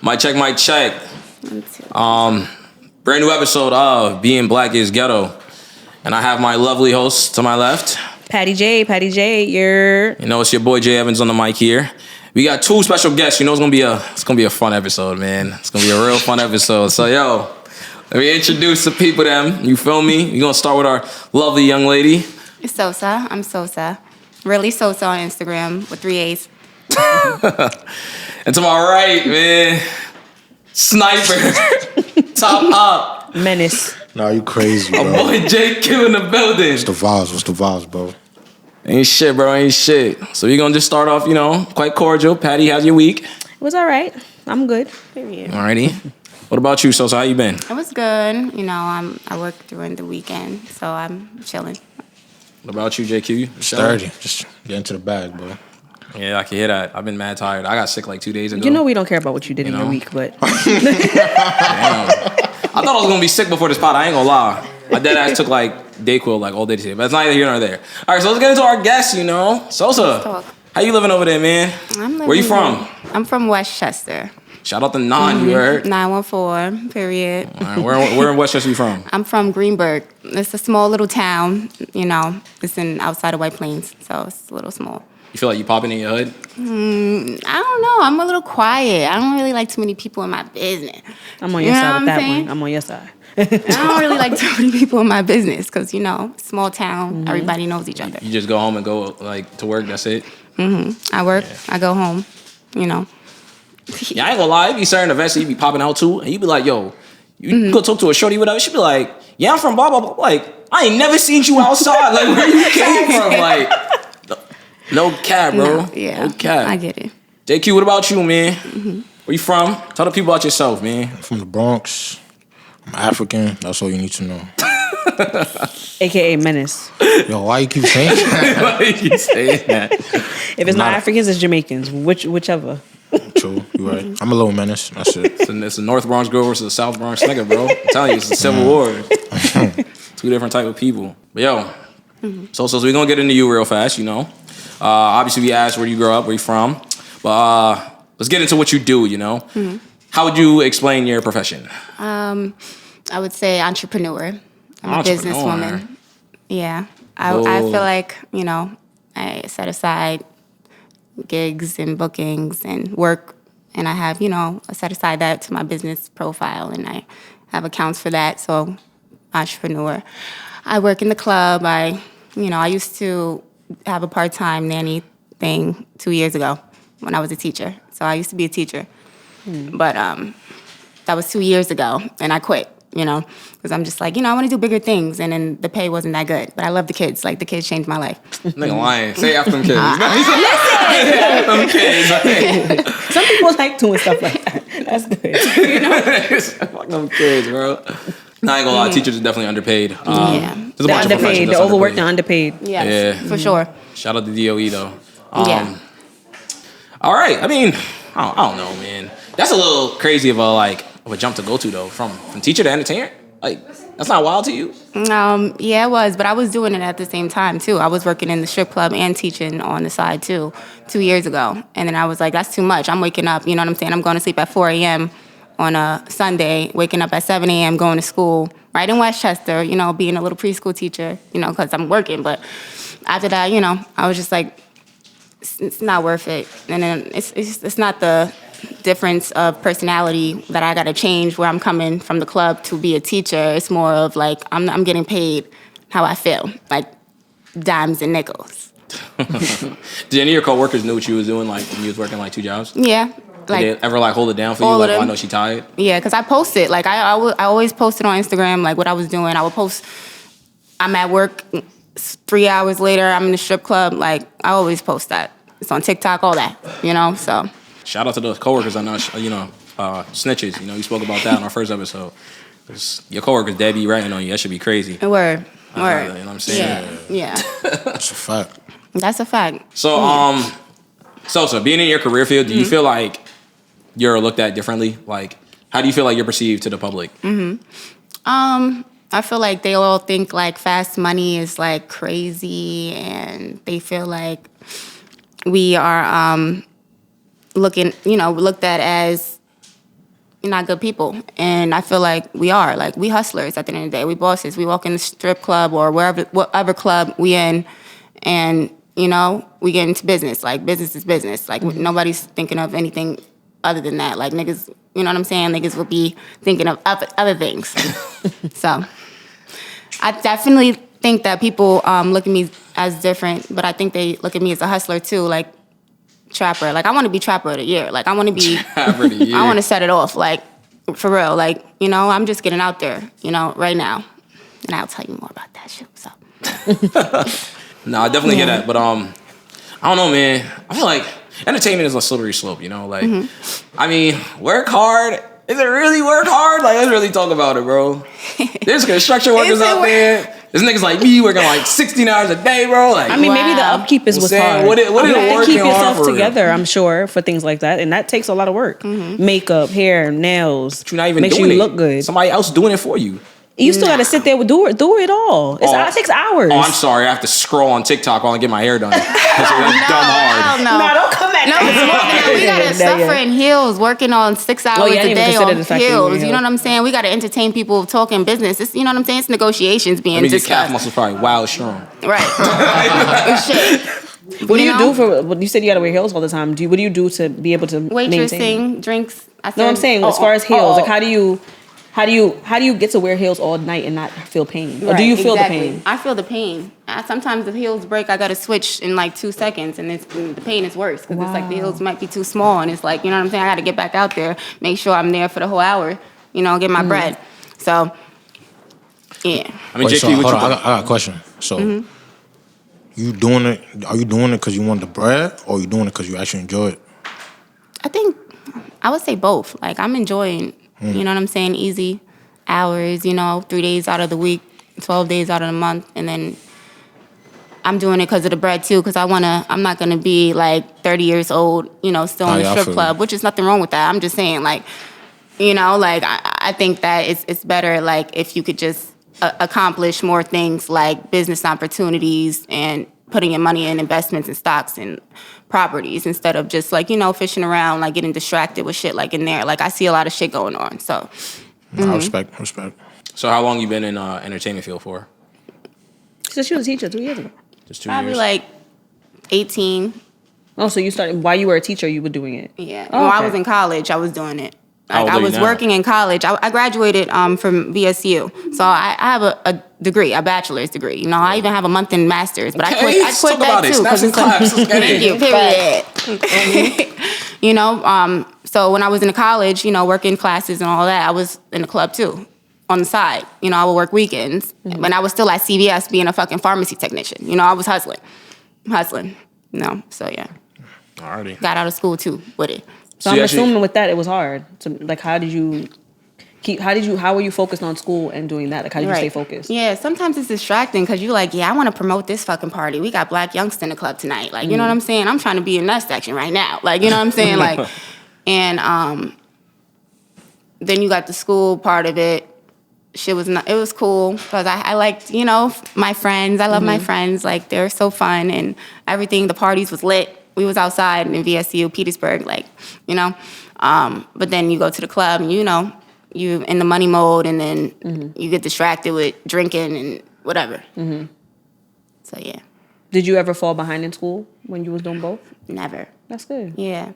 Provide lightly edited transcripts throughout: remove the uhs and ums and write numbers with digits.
Mic check, mic check. Brand new episode of Being Black is Ghetto. And I have my lovely host to my left. Patty J, You know, it's your boy Jay Evans on the mic here. We got two special guests. You know, it's gonna be a fun episode, man. It's gonna be a real fun episode. So, yo, let me introduce the people to them. You feel me? We're gonna start with our lovely young lady. It's Sosa. I'm Sosa. Really Sosa on Instagram with 3 A's. And to my right, man, Sniper, top up. Menace. Nah, you crazy, bro. My boy JQ in the building. What's the vibes, bro? Ain't shit, bro. Ain't shit. So we're gonna just start off, quite cordial. Patty, how's your week? It was all right. I'm good. Period. Alrighty. What about you, Sosa? How you been? It was good. I work during the weekend, so I'm chilling. What about you, JQ? Sturdy. Just get into the bag, bro. Yeah, I can hear that. I've been mad tired. I got sick like 2 days ago. You know we don't care about what you did in your week, but... Damn. I thought I was going to be sick before this pod. I ain't going to lie. My dead ass took Dayquil all day today. But it's neither here nor there. All right, so let's get into our guests, Sosa, how you living over there, man? Where you from? I'm from Westchester. Shout out to Non, you heard? 914, period. All right, where in Westchester you from? I'm from Greenburgh. It's a small little town, It's outside of White Plains, so it's a little small. You feel like you popping in your hood? I don't know. I'm a little quiet. I don't really like too many people in my business. I'm on your side with that one. I'm on your side. I don't really like too many people in my business because, small town, everybody knows each other. You just go home and go to work, that's it? I work, I go home, Yeah, I ain't gonna lie. You be certain events that you be popping out to, and you be like, yo, you go talk to a shorty, whatever. She be like, yeah, I'm from blah, blah, blah. Like, I ain't never seen you outside. Like, where you came from? Like, no cap, bro. No, yeah, no cap. I get it. JQ, what about you, man? Where you from? Tell the people about yourself, man. I'm from the Bronx. I'm African. That's all you need to know. AKA Menace. Yo, why you keep saying that? Why you keep saying that? If it's not Africans, it's Jamaicans. Whichever. True, you right. I'm a little menace. That's it. It's a North Bronx girl versus a South Bronx nigga, bro. I'm telling you, it's a civil war. Two different type of people. But yo, so we're gonna get into you real fast, Obviously, we asked where you grow up, where you from. But let's get into what you do, How would you explain your profession? I would say entrepreneur. I'm a businesswoman. Yeah. I feel like, I set aside gigs and bookings and work, and I have, I set aside that to my business profile, and I have accounts for that, so entrepreneur. I work in the club. I used to have a part-time nanny thing 2 years ago when I was a teacher. So I used to be a teacher. But that was 2 years ago, and I quit, because I'm just like, I want to do bigger things, and then the pay wasn't that good. But I love the kids. Like, the kids changed my life. Nigga lying. Say after them kids. Some people like doing stuff like that. That's good. Fuck them kids, bro. Nah, I ain't gonna lie, teachers are definitely underpaid. Yeah. There's a bunch of Underpaid, professions the that's overworked and underpaid. Yes, for sure. Shout out to DOE, though. Yeah. All right, I mean, I don't know, man. That's a little crazy of a jump to go to, though, from teacher to entertainer. Like, that's not wild to you? Yeah, it was, but I was doing it at the same time, too. I was working in the strip club and teaching on the side, too, 2 years ago. And then I was like, that's too much. I'm waking up, you know what I'm saying? I'm going to sleep at 4 a.m. on a Sunday, waking up at 7 a.m., going to school, right in Westchester, being a little preschool teacher, because I'm working. But after that, I was just like, it's not worth it. And then it's not the difference of personality that I got to change where I'm coming from the club to be a teacher. It's more of like, I'm getting paid how I feel, like dimes and nickels. Did any of your coworkers know what you was doing, when you was working, 2 jobs? Yeah. Did they ever, hold it down for you? I know she tired? Yeah, because I posted. I always posted on Instagram, what I was doing. I would post, I'm at work, 3 hours later, I'm in the strip club. I always post that. It's on TikTok, all that, so. Shout out to those coworkers I know, snitches. You spoke about that in our first episode. Your coworkers, Debbie, ratting on you. That should be crazy. Word. You know what I'm saying? Yeah. That's a fact. That's a fact. So, so being in your career field, do you feel like you're looked at differently? How do you feel like you're perceived to the public? I feel like they all think fast money is crazy, and they feel like we are looked at as not good people. And I feel like we are. Like, we hustlers at the end of the day. We bosses. We walk in the strip club or whatever club we in, and, you know, we get into business. Like, business is business. Like, nobody's thinking of anything other than that. Like, niggas, you know what I'm saying? Niggas will be thinking of other things. So, I definitely think that people look at me as different, but I think they look at me as a hustler, too. Like, trapper. Like, I want to be trapper of the year. Like, I want to be, I want to set it off. Like, for real. Like, you know, I'm just getting out there, you know, right now. And I'll tell you more about that shit. So. No, I definitely hear that. But I don't know, man. I feel like entertainment is a slippery slope, you know? Like, I mean, work hard. Is it really work hard? Like, let's really talk about it, bro. There's construction workers out there. There's niggas like me working like 16 hours a day, bro. Like, I mean, maybe the upkeep is what's hard. What is working keep yourself hard together, I'm sure, for things like that. And that takes a lot of work. Makeup, hair, nails. But you're not even make doing sure you it. look good. Somebody else doing it for you. You still got to sit there with do it all. It takes hours. Oh, I'm sorry. I have to scroll on TikTok while I get my hair done. That's dumb hard. No, don't come at no, it's more than that. We gotta suffer in heels, working on 6 hours a day on heels. You know what I'm saying? We gotta entertain people talking business. It's, you know what I'm saying? It's negotiations being discussed. Your calf muscles probably wild strong. Right. Shit. What do you do for? You said you gotta wear heels all the time. What do you do to be able to maintain? Waitressing, drinks. No, I'm saying as far as heels, like how do you get to wear heels all night and not feel pain? Or do you feel the pain? I feel the pain. Sometimes the heels break, I got to switch in like 2 seconds, and the pain is worse because it's like the heels might be too small, and it's like, you know what I'm saying? I got to get back out there, make sure I'm there for the whole hour, you know, get my bread. So, yeah. I mean, JQ, I got a question. So, you doing it? Are you doing it because you want the bread, or are you doing it because you actually enjoy it? I think I would say both. Like, I'm enjoying, you know what I'm saying, easy hours, you know, 3 days out of the week, 12 days out of the month, and then I'm doing it because of the bread too, because I'm not gonna be like 30 years old, you know, still in the strip club, which is nothing wrong with that. I'm just saying, like, you know, like, I think that it's better, like, if you could just accomplish more things like business opportunities and putting your money in investments and stocks and properties instead of just, like, you know, fishing around, like, getting distracted with shit like in there. Like, I see a lot of shit going on, so. I respect. So how long you been in entertainment field for? Since you was a teacher 2 years ago. Just 2 Probably years? like 18. Oh, so you started, while you were a teacher, you were doing it? Yeah. Oh, When I okay. was in college, I was doing it. How Like, old I are you was now? working in college. I graduated from VSU. So I have a degree, a bachelor's degree. You know, I even have a month in master's. But I quit talk that about it. too. Snaps and claps. Let's get Thank it. you, period. You know, so when I was in college, you know, working classes and all that, I was in the club too, on the side. You know, I would work weekends. When I was still at CVS being a fucking pharmacy technician. You know, I was hustling. You know, so yeah. Alrighty. Got out of school too with it. So I'm assuming with that it was hard. So, like, how were you focused on school and doing that? Like, how did you stay focused? Yeah, sometimes it's distracting because you're like, yeah, I want to promote this fucking party. We got Black Youngster in the club tonight. Like, you know what I'm saying? I'm trying to be in that section right now. Like, you know what I'm saying? Like, and then you got the school part of it. It was cool because I liked, you know, my friends. I love my friends. Like, they're so fun and everything. The parties was lit. We was outside in VSU, Petersburg, like, you know. But then you go to the club and, you know, you in the money mode, and then you get distracted with drinking and whatever. So, yeah. Did you ever fall behind in school when you was doing both? Never. That's good. Yeah.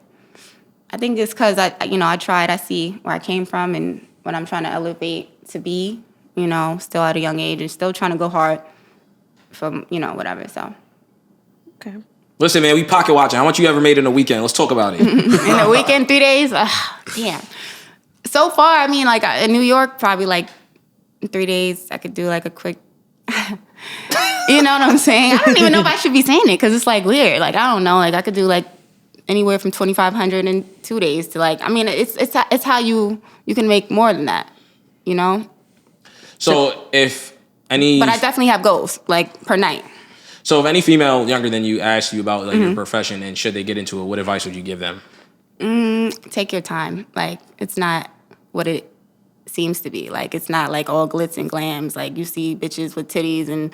I think it's because, I tried. I see where I came from and what I'm trying to elevate to be, you know, still at a young age and still trying to go hard from, you know, whatever, so. Okay. Listen, man, we pocket watching. How much you ever made in a weekend? Let's talk about it. In a weekend, 3 days? Damn. So far, I mean, like, in New York, probably, like, 3 days, I could do, like, a quick... You know what I'm saying? I don't even know if I should be saying it, because it's, like, weird. Like, I don't know. Like, I could do, like, anywhere from 2,500 in 2 days to, like... I mean, it's how you can make more than that, you know? So, if any... But I definitely have goals, like, per night. So if any female younger than you asks you about, like, your profession and should they get into it, what advice would you give them? Take your time. Like, it's not what it seems to be. Like, it's not like all glitz and glams. Like, you see bitches with titties and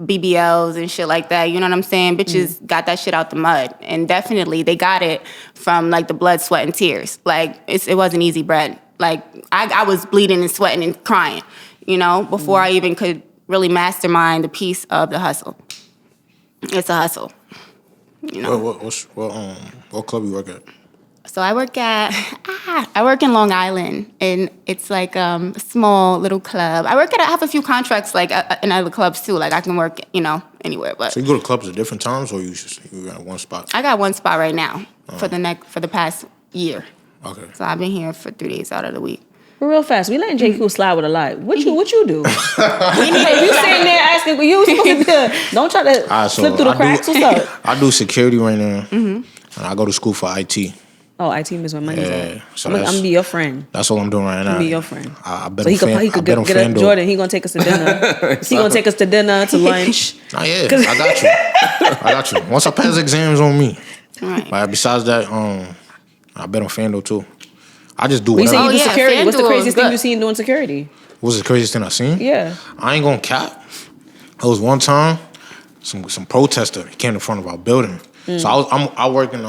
BBLs and shit like that. You know what I'm saying? Bitches got that shit out the mud. And definitely they got it from, like, the blood, sweat, and tears. Like, it wasn't easy bread. Like, I was bleeding and sweating and crying, you know, before I even could really mastermind the piece of the hustle. It's a hustle, you know. What club you work at? So I work in Long Island, and it's like a small little club. I have a few contracts like in other clubs too. Like I can work, you know, anywhere. But so you go to clubs at different times, or you got one spot? I got one spot right now for the past year. Okay. So I've been here for 3 days out of the week. Real fast, we letting JQ slide with a lot. What you do? You sitting there asking, you supposed to don't try to slip through the cracks. What's up? I do security right now, and I go to school for IT. Oh, IT is where money's at. So I'm gonna be your friend. That's what I'm doing right now. I'm be your friend. I bet so he could get Jordan. He gonna take us to dinner. He gonna take us to dinner, to lunch. Nah, yeah, I got you. Once I pass exams on me. Right. Like, besides that, I bet on FanDuel too. I just do whatever. You say you do security. What's the FanDuel craziest thing you seen doing security? What's the craziest thing I seen? Yeah. I ain't gonna cap. It was one time, some protester came in front of our building. So I work in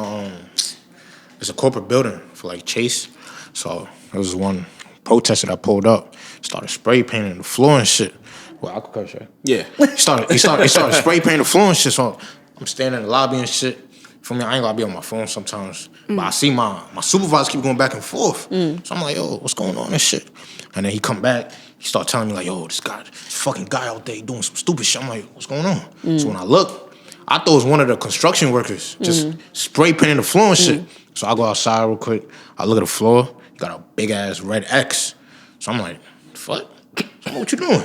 it's a corporate building for like Chase. So there was one protester that pulled up, started spray painting the floor and shit. Well, I could curse, right? Yeah. He started spray painting the floor and shit. So I'm standing in the lobby and shit. For me, I ain't gotta be on my phone sometimes. But I see my supervisor keep going back and forth. So I'm like, yo, what's going on and shit? And then he come back, he start telling me like, yo, this fucking guy out there doing some stupid shit. I'm like, what's going on? So when I look, I thought it was one of the construction workers just spray painting the floor and shit. So I go outside real quick. I look at the floor. He got a big ass red X. So I'm like, fuck? What you doing?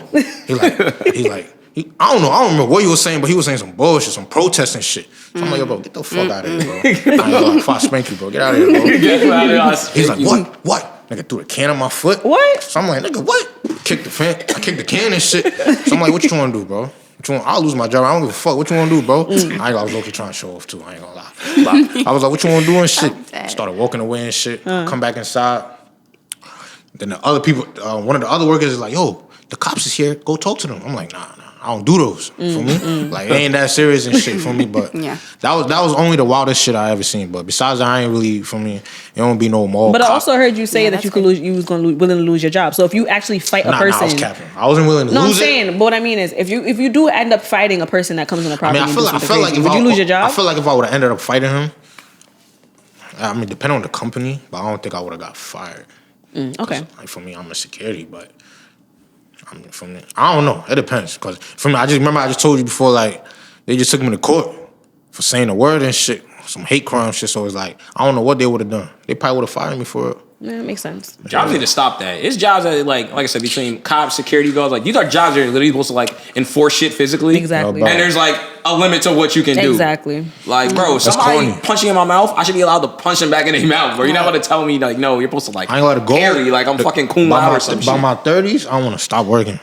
I don't know. I don't remember what he was saying, but he was saying some bullshit, some protesting shit. So I'm like, yo, bro, get the fuck out of here, bro. I ain't gonna if I spank you, bro. Get out of here, bro. He's like, what? Nigga threw a can on my foot. What? So I'm like, nigga, what? I kicked the can and shit. So I'm like, what you want to do, bro? I'll lose my job. I don't give a fuck. What you want to do, bro? I was low-key trying to show off, too. I ain't gonna lie. But I was like, what you want to do and shit? Started walking away and shit. Come back inside. Then the other people, one of the other workers is like, yo, the cops is here. Go talk to them. I'm like, nah. I don't do those for me. Like, it ain't that serious and shit for me. But that was only the wildest shit I ever seen. But besides that, I ain't really, for me, it don't be no more. But I also heard you say that you could lose. You was willing to lose your job. So if you actually fight a person, I was capping. I wasn't willing to lose it. No, I'm saying. But what I mean is, if you do end up fighting a person that comes on the property, I feel like would you lose your job? I feel like if I would have ended up fighting him, I mean, depending on the company, but I don't think I would have got fired. Okay. Like, for me, I'm a security, but. I mean, from there, I don't know. It depends. Cause from I just told you before, like, they just took me to court for saying a word and shit, some hate crime shit. So it's like, I don't know what they would have done. They probably would have fired me for it. Yeah, it makes sense. Jobs need to stop that. It's jobs that, like I said, between cops, security guards, like, these are jobs that are literally supposed to, like, enforce shit physically. Exactly. And there's, like, a limit to what you can do. Exactly. Like, bro, somebody punching in my mouth, I should be allowed to punch him back in their mouth, bro. You're not about to tell me, like, no, you're supposed to, like, I ain't allowed to go. carry, like, I'm fucking Kun Lao or some shit. By my 30s, I want to stop working.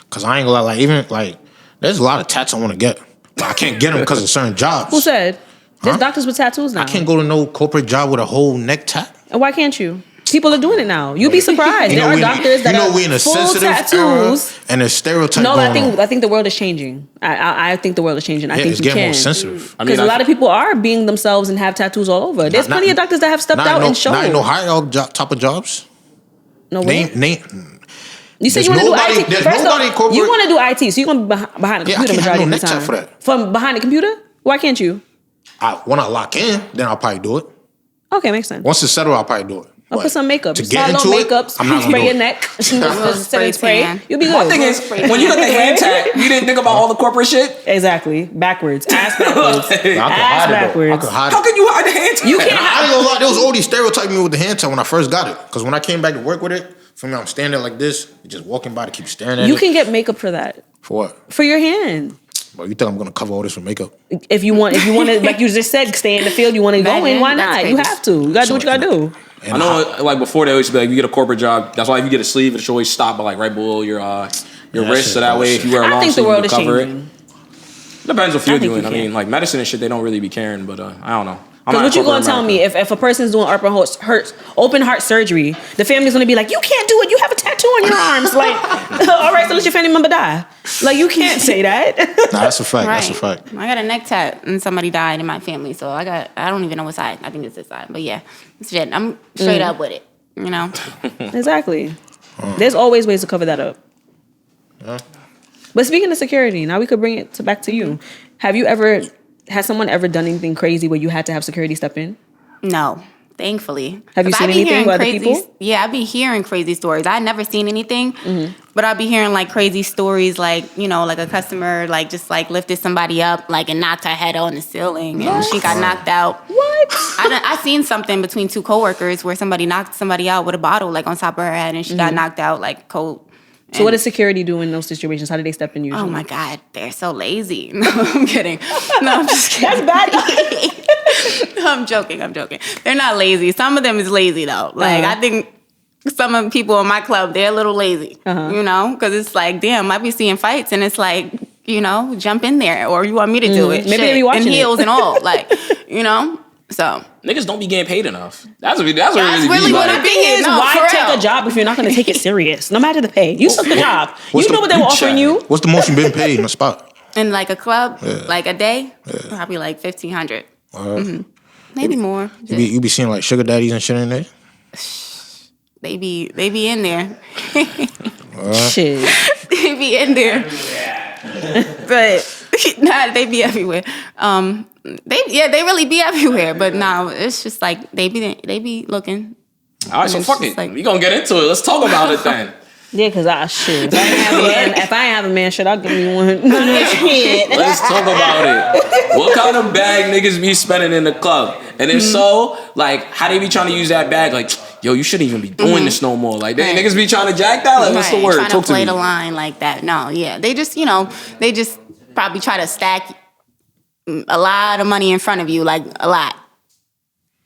Cause I ain't gonna lie, like, even, like, there's a lot of tats I want to get. But I can't get them because of certain jobs. Who said? There's doctors with tattoos now. I can't go to no corporate job with a whole neck tat. And why can't you? People are doing it now. You'd be surprised. There are doctors that are we in a full sensitive tattoos. Era and there's stereotypes. No, going on. I think the world is changing. I think the world is changing. I think it's you getting can. more sensitive. Because a lot of people are being themselves and have tattoos all over. There's plenty of doctors that have stepped out and showed. Not no higher up type of jobs. No way. You said There's you want to do IT. There's First nobody off, corporate. You want to do IT, so you're going to be behind the computer majority of the time. For that. From behind the computer? Why can't you? When I lock in, then I'll probably do it. Okay, makes sense. Once it's settled, I'll probably do it. I'll put some makeup. To get into makeup, I'm not spray your do neck, spray. You'll be good. My thing is, when you got the hand tag, you didn't think about all the corporate shit? Exactly. Backwards. Ass backwards. Ass backwards. How can you hide the hand tag? You can't I ain't gonna lie, there was already stereotyping me with the hand tag when I first got it. Because when I came back to work with it, for me, I'm standing like this, just walking by to keep staring at it. You can get makeup for that. For what? For your hand. But you think I'm gonna cover all this with makeup? If you want to, like you just said, stay in the field, you want to go in, why not? You have to. You gotta do what you gotta do. I know, like, before they always be like, you get a corporate job, that's why if you get a sleeve, it should always stop by, like, right below your wrist, so that way if you wear a long sleeve, you can cover it. Depends what you're doing. I mean, like, medicine and shit, they don't really be caring, but I don't know. Because what you gonna tell me if a person's doing open heart surgery, the family's gonna be like, you can't do it. You have a tattoo on your arms. Like, all right, so let your family member die. Like, you can't say that. Nah, that's a fact. Right. That's a fact. I got a neck tat and somebody died in my family, so I don't even know what side. I think it's this side, but yeah, it's shit. I'm straight up with it. You know. Exactly. There's always ways to cover that up. But speaking of security, now we could bring it back to you. Has someone ever done anything crazy where you had to have security step in? No, thankfully. Have you seen anything with other people? Yeah, I be hearing crazy stories. I never seen anything, but I be hearing like crazy stories, like like a customer like just like lifted somebody up like and knocked her head on the ceiling and she got knocked out. What? I seen something between two coworkers where somebody knocked somebody out with a bottle like on top of her head and she got knocked out like cold. So what does security do in those situations? How do they step in usually? Oh my God, they're so lazy. No, I'm kidding. No, I'm just kidding. That's bad. No, I'm joking. They're not lazy. Some of them is lazy though. Like I think some of the people in my club, they're a little lazy. Because it's like, damn, I be seeing fights and it's like, jump in there or you want me to do it. Maybe they be watching in heels it. and all, like, So niggas don't be getting paid enough. That's what really what like. it is. Why take a job if you're not going to take it serious? No matter the pay, you took the job. You know what they were offering you. What's the most you've been paid in the spot? In like a club, like a day, probably like $1,500. Maybe more. You be seeing like sugar daddies and shit in there. They be in there. Shit. They be in there. But they be everywhere. They really be everywhere. But no, it's just like they be looking. All right, so fuck it. Like, We gonna get into it. Let's talk about it then. Yeah, because shit. If I ain't have a man, shit, I'll give me one. Shit. Let's talk about it. What kind of bag niggas be spending in the club? And if so, like, how they be trying to use that bag? Like, yo, you shouldn't even be doing this no more. Like, niggas be trying to jack that? Like, what's the word? Trying Talk to play me. the line like that. No, yeah. They just probably try to stack a lot of money in front of you, like a lot.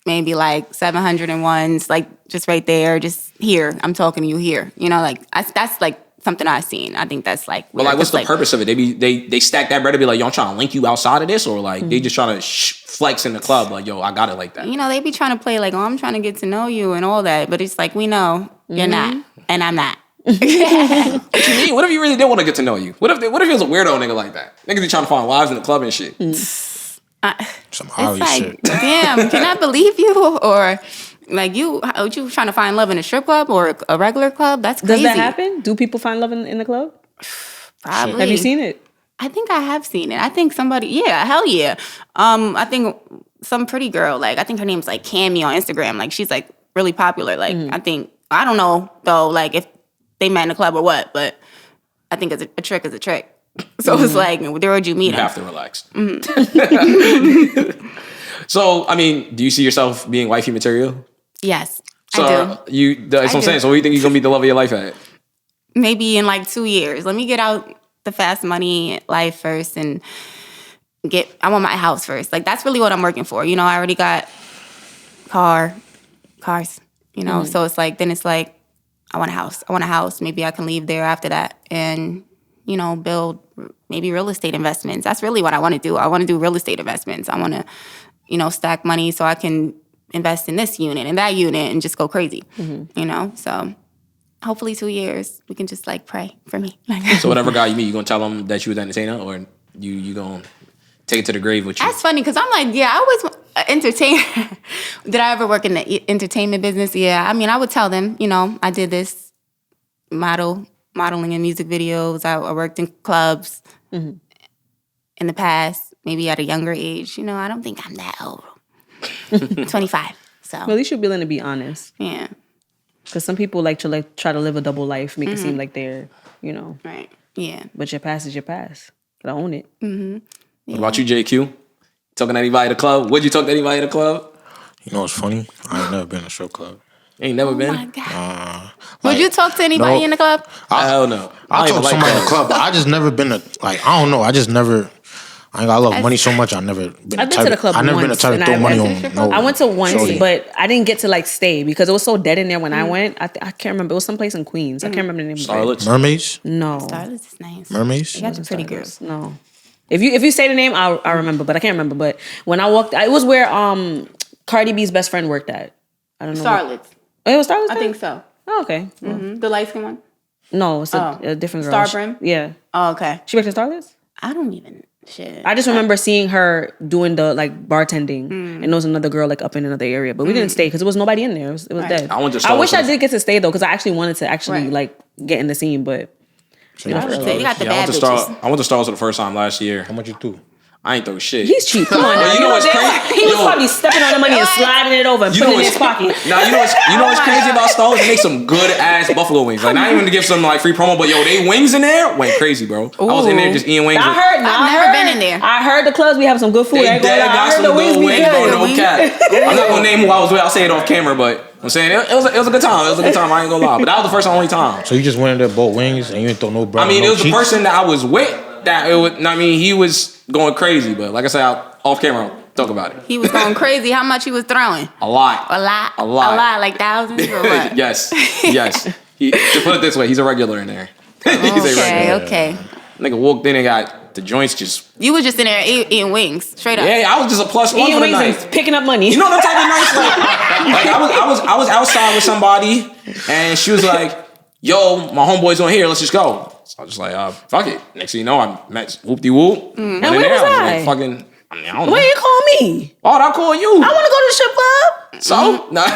Maybe like 701s, like just right there, just here. I'm talking to you here. Like that's like something I've seen. I think that's like. But like, what's the purpose of it? They stack that bread to be like, yo, I'm trying to link you outside of this, or like they just trying to flex in the club, like, yo, I got it like that. They be trying to play like, oh, I'm trying to get to know you and all that, but it's like we know you're not, and I'm not. What you mean? What if you really did want to get to know you? What if he was a weirdo nigga like that? Niggas be trying to find wives in the club and shit. Some Ari shit. Damn, can I believe you? Or like you trying to find love in a strip club or a regular club? That's crazy. Does that happen? Do people find love in the club? Probably. Have you seen it? I think I have seen it. I think somebody, hell yeah. I think some pretty girl, like I think her name's like Cammy on Instagram. Like she's like really popular. Like I don't know though, like if they met in a club or what, but I think a trick is a trick. So it's like, where would you meet him? You have to relax. So, I mean, do you see yourself being wifey material? Yes, So I do. That's what I'm saying. So, what do you think you're gonna be the love of your life at? Maybe in like 2 years. Let me get out the fast money life first and I want my house first. Like that's really what I'm working for. I already got cars. So it's like I want a house. Maybe I can leave there after that and build maybe real estate investments. That's really what I want to do. I want to do real estate investments. I want to, stack money so I can invest in this unit and that unit and just go crazy, So hopefully 2 years, we can just like pray for me. So whatever guy you meet, you gonna tell him that you was an entertainer, or you gonna take it to the grave with you? That's funny because I'm like, I always entertain. Did I ever work in the entertainment business? Yeah. I mean, I would tell them, I did this modeling in music videos. I worked in clubs in the past, maybe at a younger age. I don't think I'm that old. 25. So Well, at least you're willing to be honest. yeah. Because some people like to try to live a double life, make it seem like they're, Right. Yeah. But your past is your past. Gotta own it. What about you, JQ? Talking to anybody at the club? Would you talk to anybody at the club? You know what's funny? I ain't never been in a strip club. Ain't never been? Oh my God. Would you talk to anybody in the club? Hell no. I don't talk to even somebody in clubs. the club, but I just never been I don't know. I love money so much. I never been. I've been to the club I never been the once, type to and throw I money went on. No, I went to once, shorty. but I didn't get to stay because it was so dead in there when I went. I can't remember. It was someplace in Queens. I can't remember the name of it. Starlets? Mermaids. No. Starlets is nice. Mermaids. They got the pretty girls. No. If you say the name, I remember, but I can't remember. But when I walked, it was where Cardi B's best friend worked at. I don't know. Starlets. Oh, it was Starlets? I think so. Oh, okay. The light skin one? No, it's a different girl. Star Brim? Yeah. Oh, okay. She worked at Starlets? I don't even. Shit. I just remember seeing her doing the like bartending, and there was another girl like up in another area, but we didn't stay because there was nobody in there. It was dead. I wish I did get to stay though, because I actually wanted to like get in the scene, but you got the bad bitches. I went to Star Wars for the first time last year. How much you threw? I ain't throw shit. He's cheap. Come on, now. You know what's crazy? He was probably stepping on the money and sliding it over and putting it in his pocket. Now you know what's crazy about Star Wars? They make some good ass buffalo wings. Like not even to give some like free promo, but yo, they wings in there went crazy, bro. I was in there just eating wings. I've never been in there. I heard the clubs we have some good food. They got some good wings, bro. No cap. I'm not gonna name who I was with. I'll say it off camera, but I'm saying it was a good time. It was a good time. I ain't gonna lie, but that was the first and only time. So you just went in there, bought wings, and you didn't throw no bread. I mean, it was the person that I was with. That it was, I mean, he was going crazy, but like I said, off camera, I'll talk about it. He was going crazy. How much he was throwing? A lot, like thousands or what? yes. To put it this way, he's a regular in there. He's a regular. Okay. Nigga walked in and got the joints just. You was just in there eating wings, straight up. Yeah, I was just a plus one for the night. And picking up money. You know the type of nights like I was outside with somebody, and she was like, "Yo, my homeboy's on here. Let's just go." So I was just like, fuck it. Next thing you know, I met whoop-de-whoop. And where was I? Like, I don't know. Why you call me? Oh, I'll call you. I want to go to the strip club. So? Nah.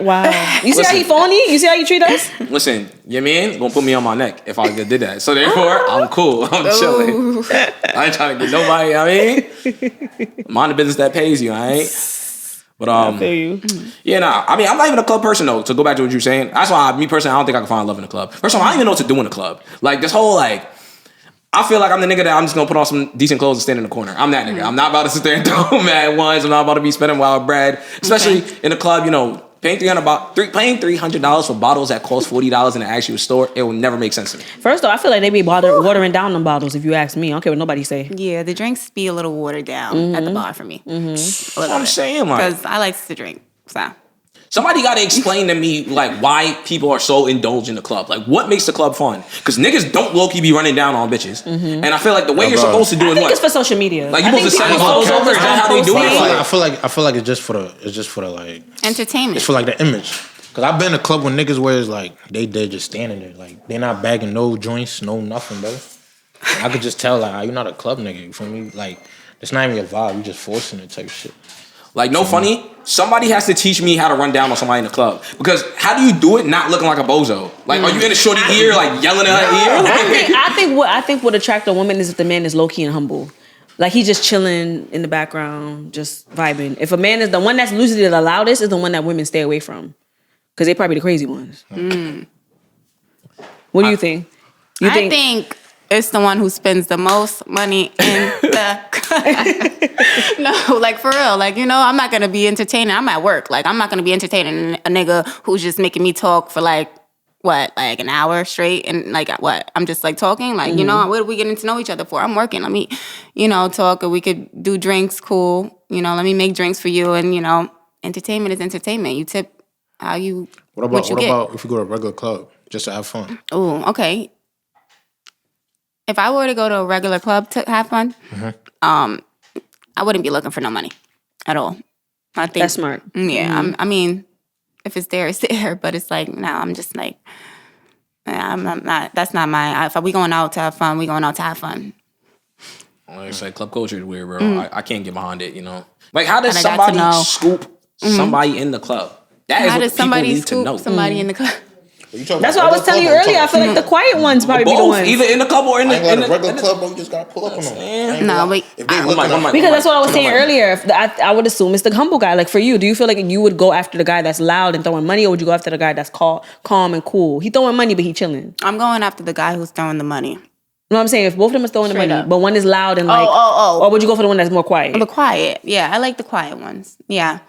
Wow. You see how he phony? You see how you treat us? Listen, your man gonna put me on my neck if I did that. So therefore, I'm cool. I'm chilling. I ain't trying to get nobody, I mean. Mind the business that pays you, I ain't. But I feel you. Yeah, nah. I mean, I'm not even a club person though. To go back to what you were saying, that's why me personally, I don't think I can find love in a club. First of all, I don't even know what to do in a club. Like this whole like, I feel like I'm the nigga that I'm just gonna put on some decent clothes and stand in the corner. I'm that nigga. I'm not about to sit there and throw mad ones. I'm not about to be spending wild bread, especially in a club. You know, paying $300 for bottles that cost $40 in an actual store. It will never make sense to me. First off, I feel like they be watering down them bottles. If you ask me, I don't care what nobody say. Yeah, the drinks be a little watered down at the bar for me. That's what I'm saying, like, because I like to drink. So somebody got to explain to me like why people are so indulged in the club. Like what makes the club fun? Because niggas don't low-key be running down on bitches. And I feel like the way you're supposed to do it. I think it's for social media. Like you supposed to send photos over. Is that how they do it? I feel like it's just for the like entertainment. It's for like the image. Cause I've been in a club with niggas where it's like they're just standing there, like they're not bagging no joints, no nothing, bro. I could just tell like you're not a club nigga. You feel me? Like it's not even your vibe. You just forcing it type shit. Like no funny. Somebody has to teach me how to run down on somebody in the club. Because how do you do it not looking like a bozo? Like are you in a shorty ear like yelling at her ear? I think what attracts a woman is if the man is low key and humble. Like he's just chilling in the background, just vibing. If a man is the one that's usually the loudest, is the one that women stay away from. Because they probably the crazy ones. What do you think? I think it's the one who spends the most money in the No, like for real. Like, you know, I'm not going to be entertaining. I'm at work. Like, I'm not going to be entertaining a nigga who's just making me talk for like, what, like an hour straight? And like, what? I'm just like talking? Like, you know, what are we getting to know each other for? I'm working. Let me, you know, talk, or we could do drinks, cool. You know, let me make drinks for you. And, you know, entertainment is entertainment. You tip how you What about if you go to a regular club just to have fun? Oh, okay. If I were to go to a regular club to have fun, I wouldn't be looking for no money at all. I think that's smart. Yeah, I mean, if it's there, it's there. But it's like, no, I'm just like, I'm not. That's not my. If we going out to have fun, we going out to have fun. Like I said, club culture is weird, bro. I can't get behind it. You know, like how does somebody scoop somebody in the club? That is what people need to know. Somebody in the club. That's what I was telling you earlier. I feel like the quiet ones probably be the ones. Either in the club or in the regular club, but you just gotta pull up on them. No, wait. Because that's what I was saying earlier. I would assume it's the humble guy. Like for you, do you feel like you would go after the guy that's loud and throwing money, or would you go after the guy that's calm and cool? He throwing money, but he chilling. I'm going after the guy who's throwing the money. You know what I'm saying? If both of them is throwing the money, but one is loud and like, or would you go for the one that's more quiet? The quiet, yeah. I like the quiet ones. Yeah.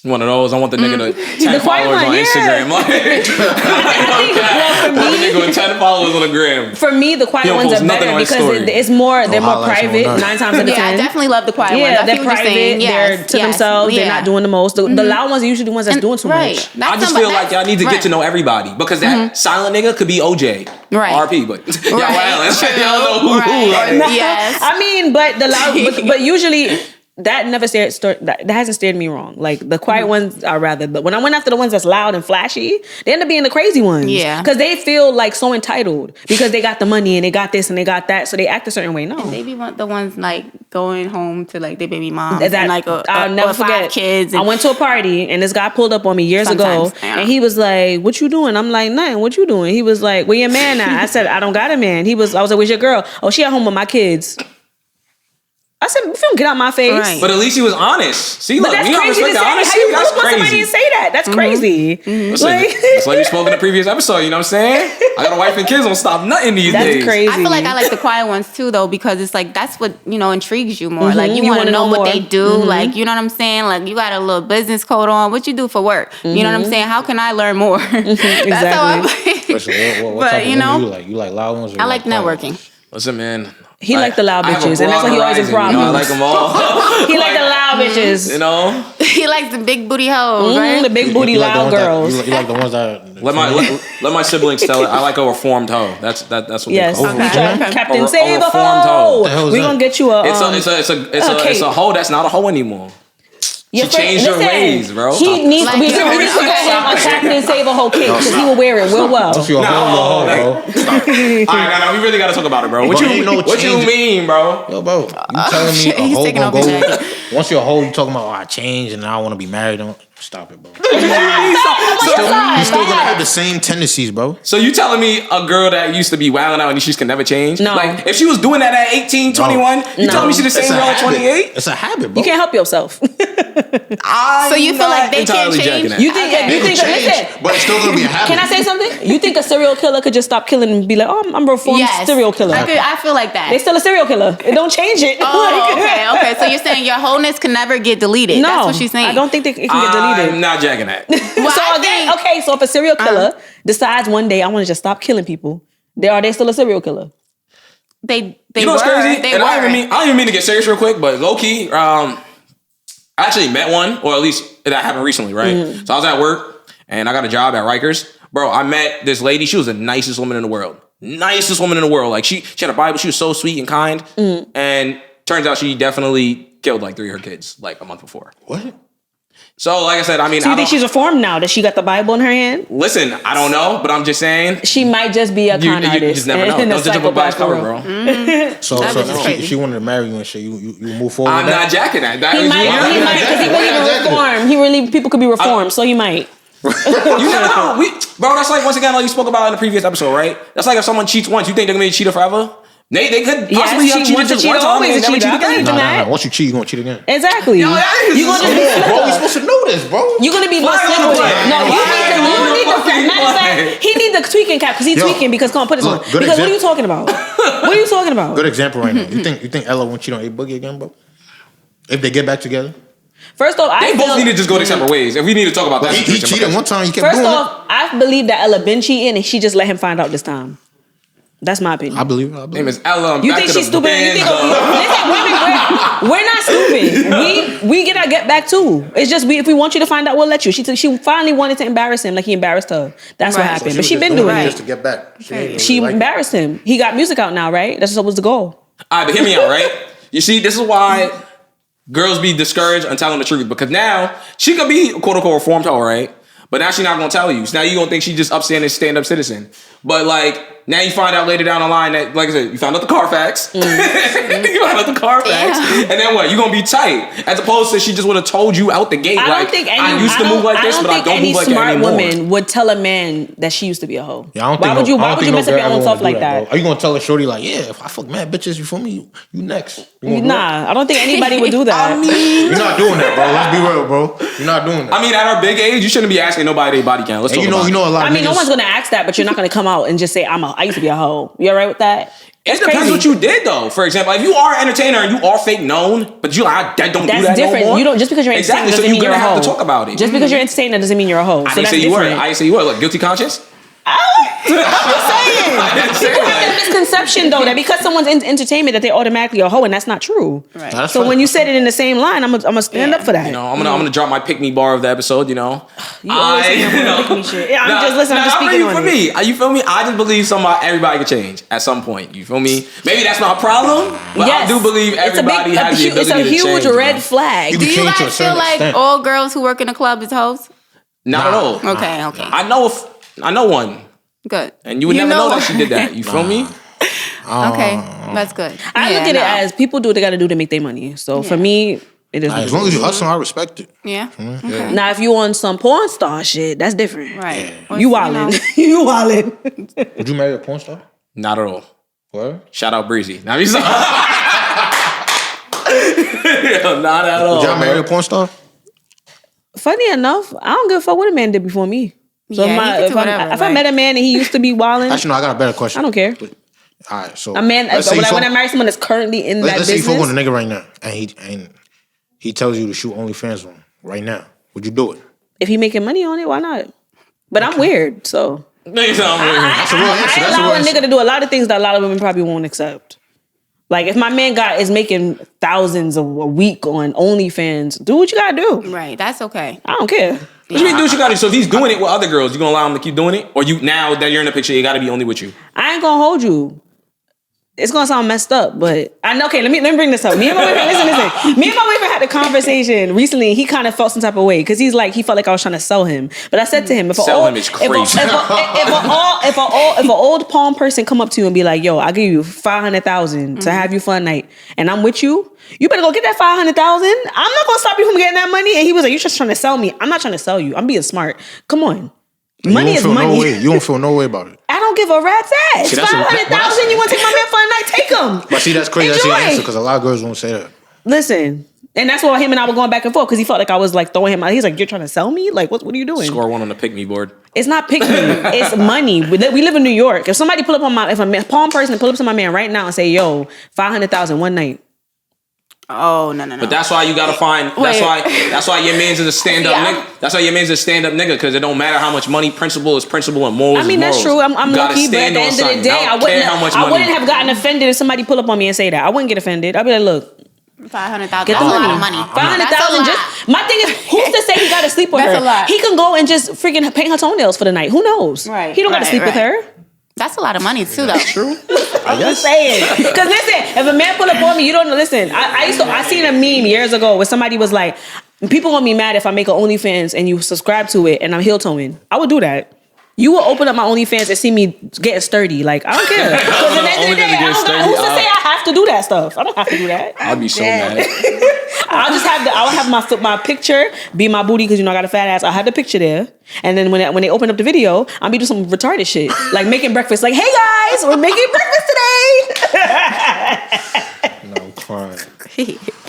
One of those. I want the nigga to 10 followers on Instagram. Like, I want the nigga with 10 followers on the gram. For me, the quiet ones are better because it's more. They're more private. 9 times out of 10. Yeah, I definitely love the quiet ones. Yeah, they're private. They're to themselves. They're not doing the most. The loud ones are usually the ones that's doing too much. I just feel like y'all need to get to know everybody because that silent nigga could be OJ, RP, but y'all know who. Yes, I mean, but the loud, but usually. that never that hasn't steered me wrong. Like the quiet ones are rather, but when I went after the ones that's loud and flashy, they end up being the crazy ones. Yeah. Because they feel like so entitled because they got the money and they got this and they got that, so they act a certain way. No. And they be the ones like going home to like their baby mom. That, and like I'll never forget. 5 kids. I went to a party and this guy pulled up on me years ago and he was like, "What you doing?" I'm like, "Nothing. What you doing?" He was like, "Where your man at?" I said, "I don't got a man." I was like, "Where's your girl?" "Oh, she at home with my kids." I said, "If you don't get out my face." Right. But at least he was honest. See, But look, that's we don't crazy to respect say. the honesty. How you That's want somebody crazy. to say that? That's crazy. Listen, Like, it's like we spoke in the previous episode. You know what I'm saying? I got a wife and kids. Don't stop nothing these that's days. crazy. I feel like I like the quiet ones too, though, because it's like that's what intrigues you more. Like you want to wanna know know what more. they do. Like you know what I'm saying. Like you got a little business coat on. What you do for work? You know what I'm saying. How can I learn more? That's how I play. Listen, what But, type of you women know, you like? You like loud ones? Or I you like quiet networking. ones? Listen, man. He like the loud I have a bitches, and that's broad why he always in horizon, you know, problems. I like them all. He like the loud bitches. You know, He likes the big booty hoes, right? The big booty You like the loud ones that- girls. you like the ones that. let my siblings tell it. I like a reformed hoe. That's what Yes, they call it. Okay. Captain A Save a reformed hoe. The hell hoe. is We that? gonna get you a. It's a hoe that's not a hoe anymore. Your She changed her ways, bro. He needs to be. Like, We need to get him a Captain Save a hoe cake because he will wear it real well. Once you a hoe, you a hoe, bro. All right, now we really gotta talk about it, bro. What Bro, ain't no you change. mean, bro? Yo, bro, you telling me shit, a he's hoe taking gonna off go? his jacket. Once you're a hoe, you talking about I changed and I want to be married. Stop it, bro. You still gonna have the same tendencies, bro. So you telling me a girl that used to be wilding out and she can never change? No. Like if she was doing that at 18, 21, you telling me she the same girl at 28? It's a habit, bro. You can't help yourself. So you feel like they can't change? You think? They You can think? change, Listen. but it's still gonna be a habit. Can I say something? You think a serial killer could just stop killing and be like, "Oh, I'm a reformed Yes. serial killer"? I feel like that. They still a serial killer. It don't change it. Oh, okay. So you're saying your wholeness can never get deleted. No, That's what she's saying. I don't think it can get deleted. I'm not jacking that. Well, So I again, think- okay, so if a serial killer decides one day I want to just stop killing people, are they still a serial killer? They You know what's were. crazy? They And were. I don't even mean to get serious real quick, but low key, I actually met one, or at least that happened recently, right? So I was at work and I got a job at Rikers. Bro, I met this lady. She was the nicest woman in the world. Nicest woman in the world. Like she had a Bible. She was so sweet and kind. And turns out she definitely killed like 3 of her kids like a month before. What? So like I said, I mean, So you think she's reformed now that she got the Bible in her hand? listen, I don't know, but I'm just saying. She might just be a con You artist. just never know. and a Don't judge a book by its psychopath cover, for real. bro. So That bitch is if crazy. she wanted to marry you and shit, you move forward I'm with not that? jacking that. That He is might, what- because he believe in Exactly. reform. He really, people could be reformed, so he might. You never know. Bro, that's like, once again, like you spoke about in the previous episode, right? That's like if someone cheats once, you think they're gonna be a cheater forever? They could possibly have cheated just one time and never cheat again. Nah. Once you cheat, you're gonna cheat again. Exactly. Yo, that is You're gonna so- just be Bro, we slicker. supposed to know this, bro. You're gonna be more Fly slick on with the it. plane. No, you Fly need on the the fucking matter of fact, plane. he need the tweaking cap because he's Yo, tweaking because come on, put this on. look, good Because what are you example. talking about? What are you talking about? Good example right now. You think Ella won't cheat on A Boogie again, bro? If they get back together? First off, They both need to just go their separate ways. If we need to talk about that, He situation, cheated because- one time, he kept First doing off, I believe that Ella been cheating and she just let him find out this time. That's my opinion. it. I believe it. Name is Ella. You think she's stupid? You think listen, we're not stupid. We get back too. It's just if we want you to find out, we'll let you. She finally wanted to embarrass him like he embarrassed her. That's what Right. happened. So But she was been just doing just it. to get back. She embarrassed him. He got music out now, right? That's what was the goal. All right, but hear me out, right? You see, this is why girls be discouraged on telling the truth, because now she could be a quote unquote reformed hoe, right? But now she's not gonna tell you. So now you gonna think she just upstanding stand-up citizen. But like now you find out later down the line that, like I said, you found out the Carfax. You found out the Carfax. Yeah. And then what? You gonna be tight. As opposed to she just would have told you out the gate. I like, don't think I used to move like this, but I don't any move like that smart anymore. woman would tell a man that she used to be a hoe. Yeah, I don't why think would you? I Why don't would think you mess no up your girl own ever self wanna do like that, that? bro. Are you gonna tell a shorty like, yeah, if I fuck mad bitches before me, you next? You gonna do it? Nah, I don't think anybody would do that. You're not doing that, bro. Let's be real, bro. You're not doing that. I mean, at our big age, you shouldn't be asking nobody their body count. Let's and talk you know, about you know a lot I of mean, no niggas. one's gonna ask that, but you're not gonna come out and just say I used to be a hoe. You alright with that? It depends what you did, though. For example, if you are an entertainer and you are fake known, but you like, I don't do That's that different. no more. You don't just because you're entertainer exactly. So doesn't you're mean you're a gonna hoe. have to talk about it. Just because you're entertainer doesn't mean you're a hoe. I So didn't that's say you were. different. I didn't say you were. Look, guilty conscience. I'm just saying. People have that misconception though that because someone's in entertainment that they automatically a hoe, and that's not true. Right. That's So right. when you said it in the same line, I'm gonna stand up for that. You know, I'm gonna drop my pick me bar of the episode. You know, You always say I'm gonna pick me shit. Yeah, I'm just speaking on for it. me. You feel me? I just believe everybody can change at some point. You feel me? Maybe that's not a problem, but Yes. I do believe everybody has the ability It's a to huge change. red bro. flag. You Do you change to a guys feel certain like extent. all girls who work in a club is hoes? Not at all. Okay. I know one, Good. and you would never know that she did that. You feel me? Okay, that's good. I look at it as people do what they got to do to make their money. So for me, it is. As long as you hustle, I respect it. Yeah. Okay. Now, if you on some porn star shit, that's different. Right. Or, You wildin'. You wildin'. Would you marry a porn star? Not at all. What? Shout out Breezy. Now he's not at all. Would y'all marry a porn star? Funny enough, I don't give a fuck what a man did before me. So Yeah, he can do whatever, if I right. met a man and he used to be wildin', Actually, no, I got a better question. I don't care. All right, so A man, let's say you when I fuck- marry someone that's currently in that let's say you business, fuck with a nigga right now, and he tells you to shoot OnlyFans on him right now. Would you do it? if he making money on it, why not? But I'm weird, so Niggas sound weird. That's a real answer. I That's a allow real a answer. nigga to do a lot of things that a lot of women probably won't accept. Like if my man is making thousands a week on OnlyFans, do what you gotta do. Right. That's okay. I don't care. What you mean do what you gotta do? So if he's doing it with other girls, you gonna allow him to keep doing it? Or you now that you're in the picture, it gotta be only with you? I ain't gonna hold you. It's gonna sound messed up, but I know. Okay, let me bring this up. Me and my boyfriend, listen. Me and my boyfriend had a conversation recently. And he kind of felt some type of way because he felt like I was trying to sell him. But I said to him, if an old palm person come up to you and be like, "Yo, I'll give you $500,000 to have you for a night," and I'm with you, you better go get that $500,000. I'm not gonna stop you from getting that money. And he was like, "You're just trying to sell me." I'm not trying to sell you. I'm being smart. Come on. Money is money. You don't feel no way about it. I don't give a rat's ass. See, that's a- $500,000. You want to take my man for a night? Take him. But see, that's crazy. That's your Enjoy. answer because a lot of girls won't say that. Listen, and that's why him and I were going back and forth because he felt like I was like throwing him out. He's like, "You're trying to sell me? Like, what are you doing?" Score one on the pick me board. It's not pick me. It's money. We live in New York. If somebody pull up on if a palm person pull up to my man right now and say, "Yo, $500,000 one night," Oh no. But that's why you gotta find. That's why your man's is a stand up nigga. That's why your man's is a stand up nigga because it don't matter how much money. Principle is principle and morals. I mean, is that's morals. true. I'm You gotta lucky, but at stand the on end of the something. day, I don't care how much I money. wouldn't have gotten offended if somebody pull up on me and say that. I wouldn't get offended. I'd be like, "Look, $500,000. get That's the a lot money. of money. $500,000. Just my thing is, who's to say he got to sleep with That's her? a lot. He can go and just freaking paint her toenails for the night. Who knows? Right, He don't got to right, sleep with right. her. That's a lot of money too, though. True. I'm just saying. Because listen, if a man pull up on me, you don't listen. I seen a meme years ago where somebody was like, people gonna be mad if I make an OnlyFans and you subscribe to it and I'm heel toeing. I would do that. You will open up my OnlyFans and see me getting sturdy. Like, I don't care. Because at the end of the day, who's to say I have to do that stuff? I don't have to do that. I'd be so mad. I'll have my picture be my booty because I got a fat ass. I'll have the picture there. And then when they open up the video, I'll be doing some retarded shit. Like making breakfast. Like, "Hey guys, we're making breakfast today." No, I'm crying.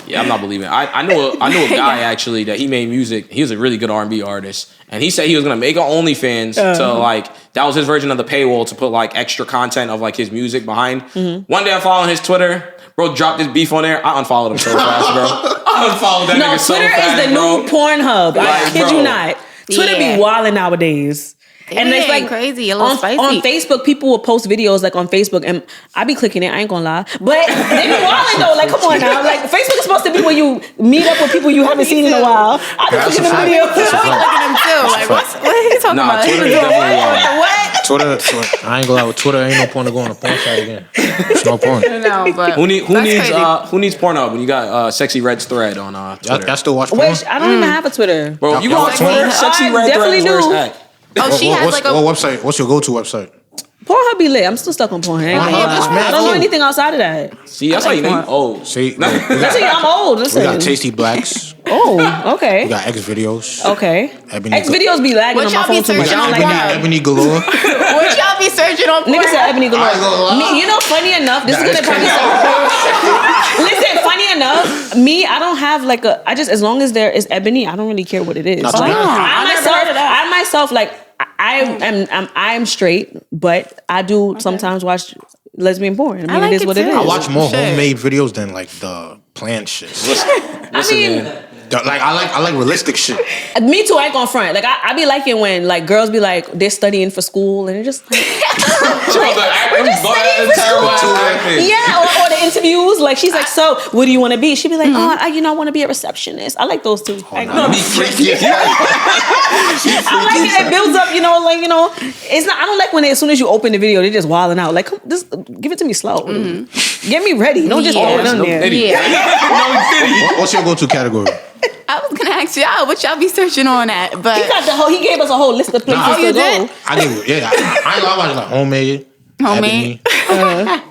Yeah, I'm not believing. I knew a guy actually that he made music. He was a really good R&B artist, and he said he was gonna make an OnlyFans to like that was his version of the paywall to put like extra content of like his music behind. One day I'm following his Twitter. Bro, dropped his beef on there. I unfollowed him so fast, bro. I unfollowed that nigga so Twitter fast, is the bro. new Pornhub. I Like, kid bro. you not. Twitter Yeah. be wilding nowadays. And it's like crazy, a little on, spicy. On Facebook, people will post videos like on Facebook, and I be clicking it. I ain't gonna lie, but they be wilding though. Like, come on now. Like, Facebook is supposed to be where you meet up with people you haven't seen in a while. I be clicking the videos. I be looking at him too. Like, what are you talking Nah, about? Twitter is definitely wild. What? Twitter, I ain't gonna lie with Twitter. Ain't no point of going to porn site again. It's no point. No, but Who that's needs crazy. Pornhub when you got Sexy Red's thread on Twitter? Y'all still watch porn? Which I don't even have a Twitter. Bro, you Y'all go on watch Twitter, porn? Sexy I Red definitely threads where do. it's at. Oh, she has like a. What website? What's your go-to website? Pornhub be lit. I'm still stuck on Pornhub. I don't know anything outside of that. See, that's how you know you old. See, Listen, I'm old. Listen. we got Tasty Blacks. Oh, okay. We got X videos. Okay. Ebony X videos be lagging What on my y'all be phone too much. I don't searching like on that. Ebony galore. What y'all be searching on? Nigga said Ebony galore. I ain't gonna lie. Me, you know, funny enough, this is gonna probably listen. Funny enough, me, I don't have like a. I just as long as there is ebony, I don't really care what it is. Not to Like, me. I myself, like I'm straight, but I do sometimes watch lesbian porn. I mean, like it is it what it too. is. I watch more Shit. homemade videos than like the planned shit. Listen, mean- man. Like I like realistic shit. Me too. I ain't gonna front. Like I be liking when like girls be like they're studying for school and they're just like, Yeah, or the interviews. Like she's like, so what do you want to be? She'd be like, I want to be a receptionist. I like those two. I be freaky. I like it. It builds up. It's not. I don't like when as soon as you open the video, they're just wilding out. Like, just give it to me slow. Get me ready. Don't just throw it in there. What's your go-to category? I was gonna ask y'all what y'all be searching on at, but He gave us a whole list of places to go. did? I ain't gonna like homemade. Homemade.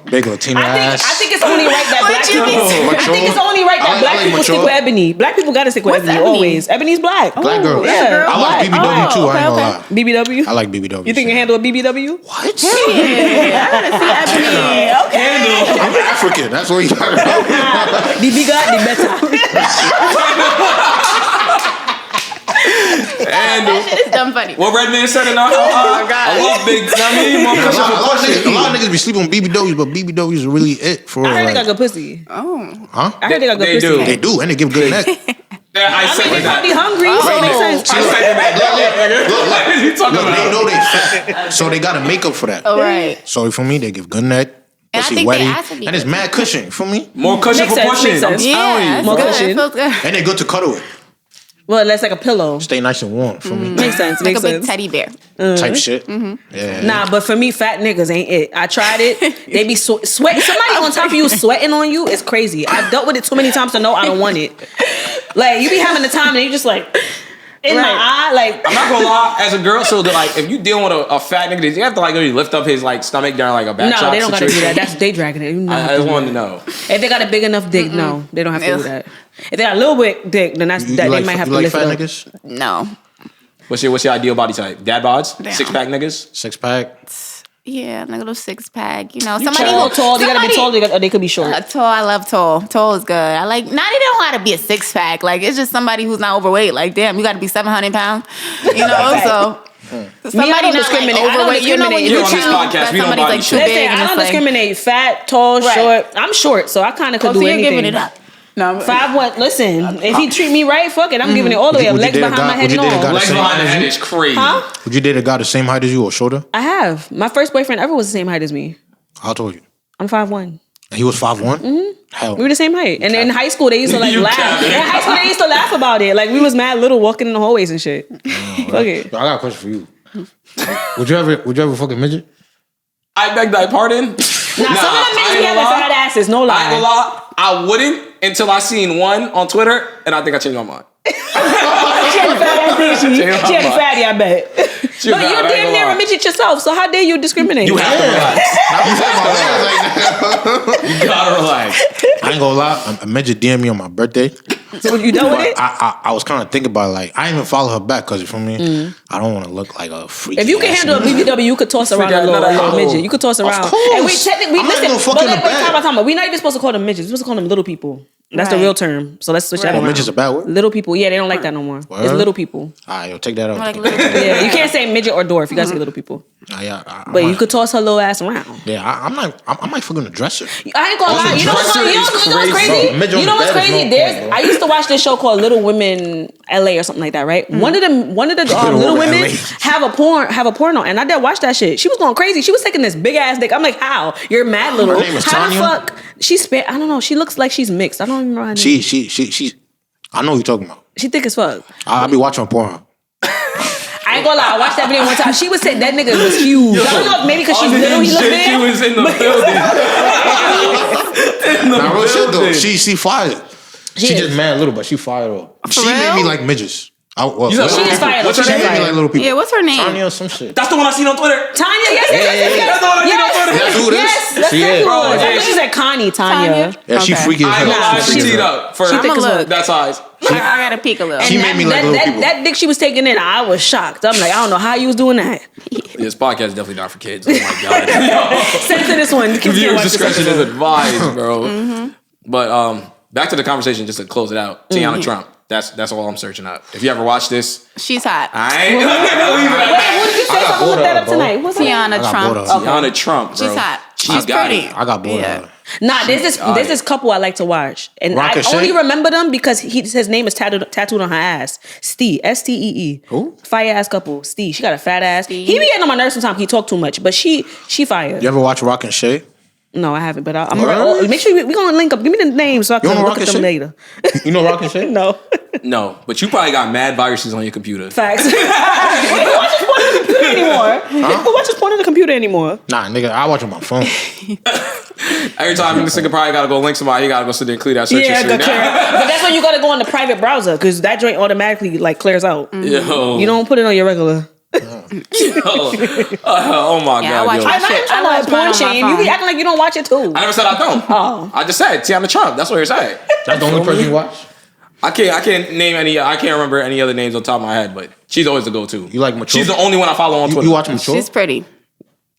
Big Latino ass. I think it's only right that black people. Mature. I think it's only right that black people stick with ebony. Black people gotta stick with ebony always. Ebony's black. Black girl. Yeah, I like BBW too. I ain't gonna lie. BBW. I like BBW. You think you can handle a BBW? What? Yeah, I gotta see ebony. Okay. I'm African. That's what you talking about. The bigger, the better. And That shit is dumb funny. what Redman said in our I love big. More A cushion for lot pushing. of niggas be sleeping on BBWs, but BBWs are really it for real. I heard they like, got good pussy. Oh. huh? I heard they got good They pussy. do. They do, and they give good neck. Yeah, I I said mean, they that. probably hungry, so it makes sense. I said that. What you talking Look, they about? know they fat, so they gotta make up for that. All right. So for me, they give good neck, And I pussy think they wetty, ask to be and it's good. mad cushion for me. More cushion Makes for sense, pushing. makes I'm sense. telling Yeah, you. More it's good. cushion. It feels good. And they're good to cuddle with. Well, that's like a pillow. Stay nice and warm for me. Makes sense. Like Makes a big sense. teddy bear. Type shit. Yeah. Nah, but for me, fat niggas ain't it. I tried it. They be sweating. Somebody on top of you sweating on you is crazy. I've dealt with it too many times to know I don't want it. Like, you be having the time and you just like, in my eye, like. I'm not gonna lie, as a girl, so like if you dealing with a fat nigga, you have to like really lift up his like stomach during like a back No, chop they don't gotta do situation. that. They dragging it. You know I just wanted to know. If they got a big enough dick, no, they don't have to do that. If they got a little bit dick, then You they like, might have you to like lift fat it up. niggas? No. What's your ideal body type? Dad bods? Damn. 6-pack niggas? 6-pack. Yeah, like a little 6-pack. Somebody Tall, they gotta be tall, or they could be short. Tall, I love tall. Tall is good. I like, not they don't gotta be a 6-pack. Like, it's just somebody who's not overweight. Like, damn, you gotta be 700 pounds. So. Me, I don't discriminate. I don't Overweight. You know when Here you on this tell podcast, that we don't somebody's body like too shame. big Listen, and I it's don't like, discriminate. Fat, tall, Right. short. I'm short, so I kind of could so do you're anything. giving it up. No, 5'1". Listen, if he treat me right, fuck it. I'm giving it all the way up. Would you Legs date a behind guy- my head would you and date a guy all. Legs same behind the height as head you? is crazy. Huh? Would you date a guy the same height as you or shorter? I have. My first boyfriend ever was the same height as me. How tall are you? I'm 5'1". And he was 5'1"? Hell. We were the same height. And in high school, they used to like You laugh. capping. In high school, they used to laugh about it. Like, we was mad little walking in the hallways and shit. Fuck it. Yo, I got a question for you. Would you ever fuck a midget? I beg thy pardon. Now, some of them niggas be having fat asses, no I ain't gonna lie. lie. I wouldn't until I seen one on Twitter, and I think I changed my mind. She had a fat ass, didn't she? She had a fatty, I bet. But She you're bad, I ain't damn gonna near a lie. midget yourself, so how dare you discriminate? You have to relax. You gotta relax. I ain't gonna lie. A midget DM me on my birthday. So you done with But it? I was kind of thinking about it, like, I didn't even follow her back because for me, I don't want to look like a freak. If you can handle a BBW, you could toss around a little midget. You could toss around. course. And we technically, I'm not listen, gonna fuck but in the like, bag. time, we're not even supposed to call them midgets. We're supposed to call them little people. That's the Right. real term. So let's switch that Right. around. midget's a bad word? Little people. Yeah, they don't like that no more. It's Word? little people. All right, yo, take that out. like little Yeah, you can't say midget or dwarf. You gotta say little people. But you could toss her little ass around. Yeah, I might fucking address her. I ain't gonna Also, lie. You know what's dresser is crazy? Bro, midget on You know the what's bed is crazy? no There's point, bro. I used to watch this show called Little Women LA or something like that, right? One of the Little Little Women Women LA. have a porno, and I did watch that shit. She was going crazy. She was taking this big ass dick. I'm like, how? You're mad little. Her name is How the Tanya? fuck? She's I don't know. She looks like she's mixed. I don't even know her name. She. I know what you're talking about. She thick as fuck. I'll be watching porn. I ain't gonna lie. I watched that video one time. She was saying that nigga was huge. I don't know if maybe because she's little, he looked She big. was in the building. Nah, real shit though. She fired. She She just is. mad little, but she fired though. She real? made me like midgets. You said She is fire. What's She her is She made me fire. like little people. Yeah, what's her name? Tanya or some shit. That's the one I seen on Twitter. Tanya, yes. That's the one I seen on Twitter. That's who it is? Yes, that's She exactly is. what it was. I Yeah. think she said Connie, Tanya. Yeah, she Okay. freaky as I ain't gonna lie, hell. she freaky teed as hell. up for She thick as fuck. that size. I gotta peek a little. She made me like little people. That dick she was taking in, I was shocked. I'm like, I don't know how you was doing that. This podcast is definitely not for kids. Oh my god. Send it to this one. Kids can't Viewers watch this discretion is episode. advised, bro. But back to the conversation, just to close it out. Tiana Trump. That's all I'm searching up. If you ever watch this, She's hot. I ain't gonna leave it at Wait, that. what did you say? I got I'm gonna look bored that of up her, tonight. What's her name? Tiana got Trump. bored of her. Tiana Trump, bro. She's hot. She's She's got pretty. it. I got bored Yeah. of her. Nah, there's this couple I like to watch, and I Rocket only Shea? remember them because his name is tattooed on her ass. Steve, Stee. Who? Fire ass couple. Steve. She got a fat ass. Steve. He be getting on my nerves sometimes. He talk too much, but she fire. You ever watch Rock and Shay? No, I haven't. But I'm Really? make sure we gonna link up. Give me the names so I You can don't know look at Rocket them Shea? later. You know Rock and Shay? No. No, but you probably got mad viruses on your computer. Facts. You can watch his porn on the computer anymore. You can watch his porn on the computer anymore. Nah, nigga, I watch on my phone. Every time this nigga probably gotta go link somebody, he gotta go sit there and clear that search Yeah, history. but that's when you gotta go on the private browser because that joint automatically like clears out. Yo. You don't put it on your regular. Oh my Yeah, I god, watch yo. my I'm not shit. talking I about watch mine porn on my shame. You phone. be acting like you don't watch it too. I never said I don't. Oh. I just said Tiana Trump. That's what you're saying. That's the only person you watch? I can't name any. I can't remember any other names on top of my head, but she's always the go-to. You like mature? She's the only one I follow on Twitter. You watch mature? She's pretty.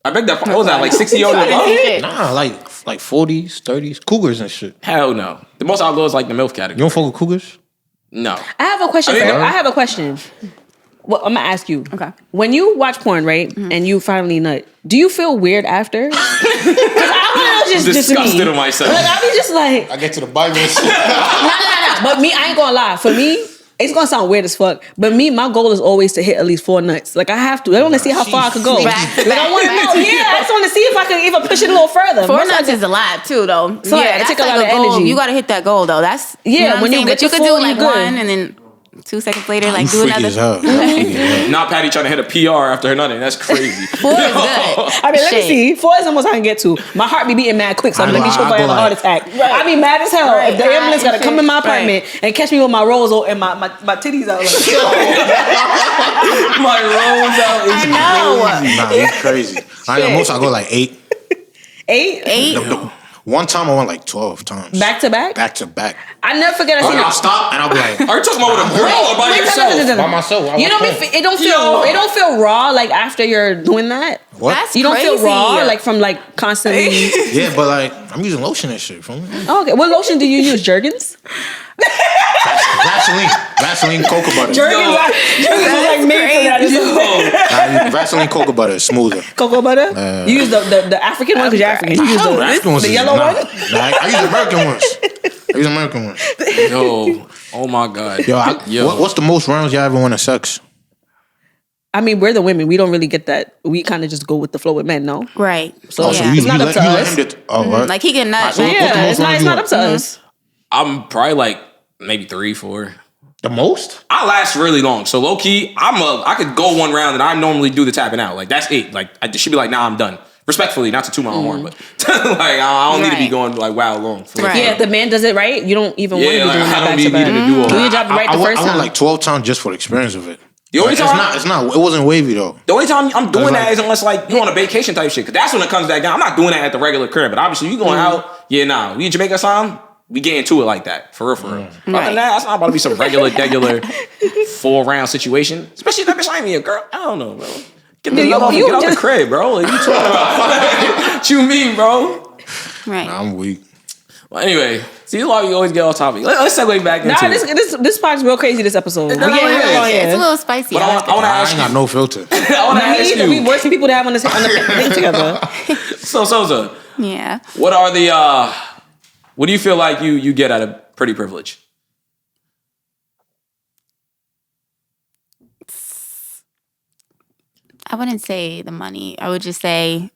I bet that what was that like 60 years old? Shit. Nah, like 40s, 30s, cougars and shit. Hell no. The most I'll go is like the MILF You category. don't fuck with cougars? No. I have a question. I mean, I have a question. Well, I'm gonna ask you. Okay. When you watch porn, right, and you finally nut, do you feel weird after? Because I don't know, just Disgusted me. with myself. Like I be just like, I get to the Bible and shit. no. But me, I ain't gonna lie. For me, it's gonna sound weird as fuck. But me, my goal is always to hit at least 4 nuts. Like I have to. I want to see how far I could go. Back to Like I back, want to back know. to Yeah, I just want to see if I can even push it a little further. 4 Once I nuts is a lot too, though. So, yeah, it that's take a lot of goal. energy. You gotta hit that goal, though. That's Yeah, what when I'm you saying. get But you to could do 4, like you good. one, and then 2 seconds later, like You do freaky another. as hell. Freaky as hell. Not Patty trying to hit a PR after her nutting. That's crazy. 4 is good. I mean, let me Shit. see. 4 is the most I can get to. My heart be beating mad quick, so I let me go- sure if I I go have a heart like- attack. I be mad as hell. Right, If the right, ambulance gotta come in my right. apartment and catch me with my rolls and my titties out. Like, My rolls out is I know. Nah, you crazy. I know most I go like 8. 8? 8. One time I went like 12 times. Back to back? Back to back. I never forget. I seen I'll it. stop and I'll be like, Are you talking about with a girl or by Wait, yourself? by myself. I You know, watch porn. it don't feel. Yo. It don't feel raw like after you're doing that. What? That's You don't feel crazy. raw like from like constantly. Yeah, but like, I'm using lotion and shit. From Oh, okay, what lotion do you use? Jergens. Vaseline, cocoa butter. Jergens is like made for that. Vaseline, cocoa butter is smoother. Cocoa butter. You use the African one because you're African. You use Nah, African ones the is- yellow nah. one. Nah, I use American ones. I use American ones. Yo, oh my god. Yo, what's the most rounds y'all ever won in sex? I mean, we're the women. We don't really get that. We kind of just go with the flow with men, no? Right. So yeah. it's not up to us. Right. Like he can nut. So man. what's the Yeah, most rounds it's you not won? up to us. I'm probably like maybe 3, 4. The most? I last really long. So low key, I could go 1 round and I normally do the tapping out. Like that's it. Like she'd be like, nah, I'm done. Respectfully, not to toot my own horn, but like I don't need to be Right. going like wow long. For Right. Yeah, if the man does it right, you don't even want to Yeah, be like, doing I that don't back be to needing back. to do all Do your that. job right the first I went time. like 12 times just for the experience of it. The only time It wasn't wavy though. The only time I'm doing Like- that is unless like you on a vacation type shit. Cause that's when it comes back down. I'm not doing that at the regular crib. But obviously you going out, yeah, nah. We in Jamaica or something, we get into it like that. For real, for real. Other than that, that's not about to be some regular 4-round situation. Especially if that bitch ain't me a girl. I don't know, bro. Get the love off and get out the crib, bro. Like, you talking about? What you mean, bro? Right. Nah, I'm weak. Well, anyway, see, this is why we always get off topic. Let's segue back into Nah, it. this part's real crazy this episode. We No, getting it real is. on It's a here. little spicy. But I want to I ask ain't you. got no filter. I want to ask Me, we you. worse people to have on the thing together. So, Sosa, Yeah. what are the? What do you feel like you get out of pretty privilege? I wouldn't say the money. I would just say,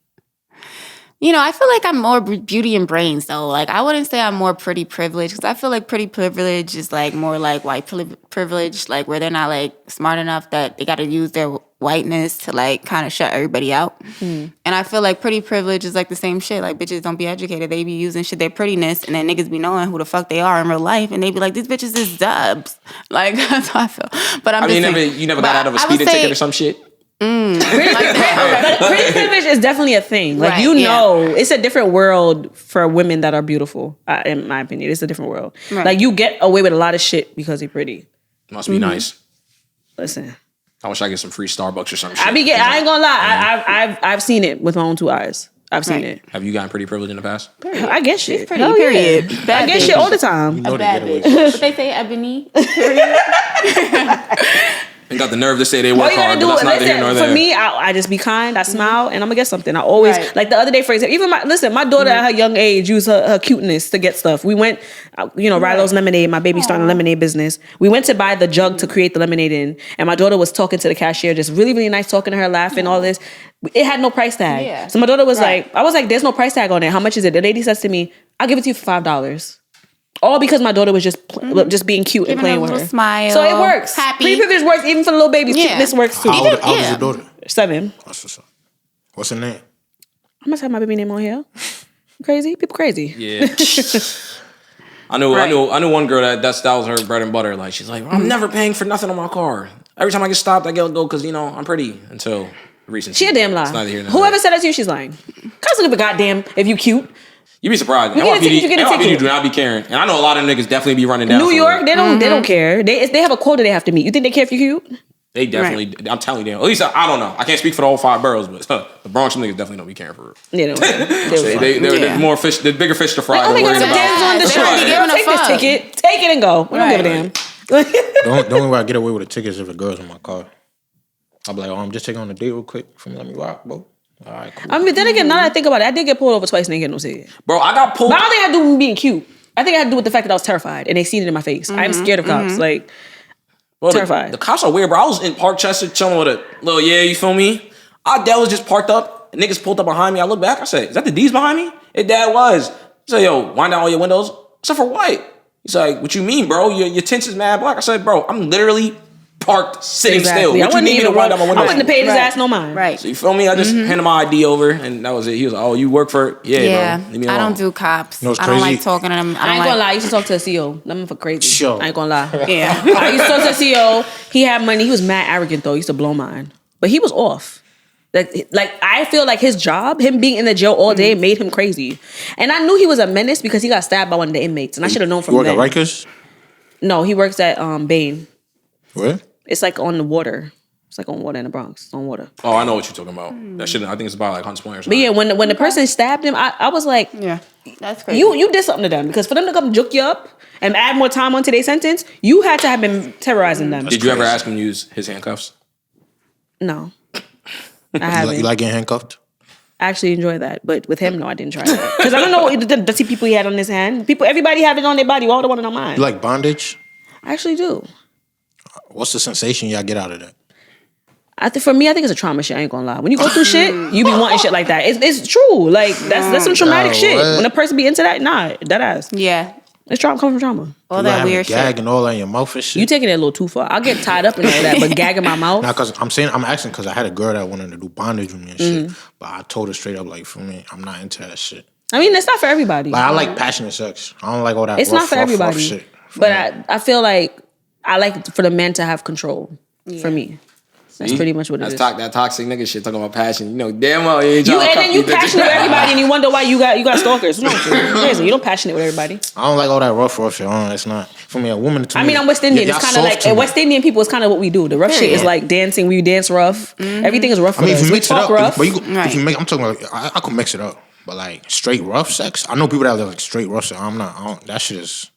I feel like I'm more beauty and brains though. Like I wouldn't say I'm more pretty privileged because I feel like pretty privilege is like more like white privilege, like where they're not like smart enough that they got to use their whiteness to like kind of shut everybody out. And I feel like pretty privilege is like the same shit. Like bitches don't be educated. They be using shit their prettiness and then niggas be knowing who the fuck they are in real life and they be like, these bitches is dubs. Like that's how I feel. But I'm I mean, just saying, you never but got out of a I would speeding say- ticket or some shit. Pretty privilege is definitely a thing. Like Right, you yeah. know, it's a different world for women that are beautiful. In my opinion, it's a different world. Right. Like you get away with a lot of shit because you're pretty. Must be nice. Listen, I wish I get some free Starbucks or some shit. I ain't gonna lie. I've seen it with my own 2 eyes. I've seen Right. it. Have you gotten pretty privilege in the past? I get shit. pretty, Hell period. Yeah. Bad I get bitch. shit all the time. know A they bad get away bitch. What they say, ebony. And got the nerve to say they All work you gotta hard, do but that's is neither here nor listen. there. For me, I just be kind. I smile, and I'm gonna get something. I always like the other day, for example. Even my daughter at her young age used her cuteness to get stuff. We went, Rilo's Lemonade. My baby starting a lemonade business. We went to buy the jug to create the lemonade in, and my daughter was talking to the cashier, just really really nice, talking to her, laughing, all this. It had no price tag. Yeah. So my daughter was like, I was like, "There's no price tag on it. How much is it?" The lady says to me, "I'll give it to you for $5." All because my daughter was just being cute and playing with her. Smile, so it works. happy. Pretty privilege works even for the little babies. Yeah. Cuteness works too. How old is your daughter? 7. What's her name? I must have my baby name on here. Crazy? People crazy. Yeah. I knew one girl that was her bread and butter. Like, she's like, I'm never paying for nothing on my car. Every time I get stopped, I go because I'm pretty. Until recently. She a damn lie. It's neither here nor Whoever there. said that to you, she's lying. Cause look at the goddamn if you cute. You be surprised. You get a ticket, you get a NYPD ticket. do not be caring. And I know a lot of niggas definitely be running down. New for York, it. they don't care. They have a quota they have to meet. You think they care if you cute? They definitely, I'm telling you, at least I don't know. I can't speak for the whole 5 boroughs, but the Bronx niggas definitely don't be caring for it. They don't. They're more fish, the bigger fish to fry. Oh my They're god, worried the damn on the about. show. Right. Take this ticket. Take it and go. We don't give a damn. The only way I get away with a ticket is if a girl's in my car. I'll be like, I'm just taking on a date real quick. Let me rock, bro. All right, cool. I mean, then again, now that I think about it, I did get pulled over twice and didn't get no ticket. Bro, I got pulled. But I don't think it had to do with being cute. I think it had to do with the fact that I was terrified and they seen it in my face. I'm scared of cops. Like, Bro, terrified. The cops are weird, bro. I was in Park Chester chilling with a little, you feel me? Our dad was just parked up. And niggas pulled up behind me. I look back. I said, is that the D's behind me? His dad was. He said, yo, wind down all your windows. I said, for what? He's like, what you mean, bro? Your tint is mad black. I said, bro, I'm literally parked sitting still. What you need me to wind down my windows? I wouldn't have paid his ass no mind. Right. So you feel me? I just handed my ID over and that was it. He was like, oh, you work for it? Yeah, bro. Leave me I alone. don't do cops. You know what's I don't crazy? like talking to them. I ain't gonna lie. I used to talk to a CEO. Them for crazy. Sure. I ain't gonna lie. Yeah. I used to talk to a CEO. He had money. He was mad arrogant though. He used to blow mine. But he was off. Like I feel like his job, him being in the jail all day, made him crazy. And I knew he was a menace because he got stabbed by one of the inmates. And I should have known from You work then. at Rikers? No, he works at Bain. Where? It's like on the water. It's like on water in the Bronx. It's on water. Oh, I know what you're talking about. That shit, I think it's about like Hunts Point or something. But yeah, when the person stabbed him, I was like, Yeah. That's crazy. you did something to them because for them to come juke you up and add more time onto their sentence, you had to have been terrorizing them. Did you ever ask him to use his handcuffs? No, I haven't. You like getting handcuffed? I actually enjoy that, but with him, no, I didn't try that because I don't know what the dirty people he had on his hand. Everybody have it on their body. Why would I want it on mine? You like bondage? I actually do. What's the sensation y'all get out of that? For me, I think it's a trauma shit. I ain't gonna lie. When you go through shit, you be wanting shit like that. It's true. Like that's some traumatic shit. what? When a person be into that, nah, that ass. Yeah. It's trauma come from trauma. All You that having weird gag shit. and all that in your mouth and shit? You taking it a little too far. I'll get tied up and all that, but gagging my mouth. Nah, cause I'm asking because I had a girl that wanted to do bondage with me and shit, but I told her straight up like, for me, I'm not into that shit. I mean, it's not for everybody. Like I like passionate sex. I don't like all that. It's rough, not for rough, rough everybody. shit. But I feel like I like for the men to have control. For me, that's pretty much what it is. That toxic nigga shit talking about passion. You know, damn well you ain't You trying to and then cuff you these bitches. passionate with everybody, and you wonder why you got stalkers. No, crazy. You don't passionate with everybody. I don't like all that rough shit. It's not for me. A woman to I me. mean, I'm West Indian. y'all It's kind of soft like to me. West Indian people. It's kind of what we do. The rough shit is like dancing. We dance rough. Everything is rough. I mean, if you we mix it talk up, rough. but Right. if you make, I'm talking about. I could mix it up, but like straight rough sex. I know people that like straight rough sex. I'm not. That shit is.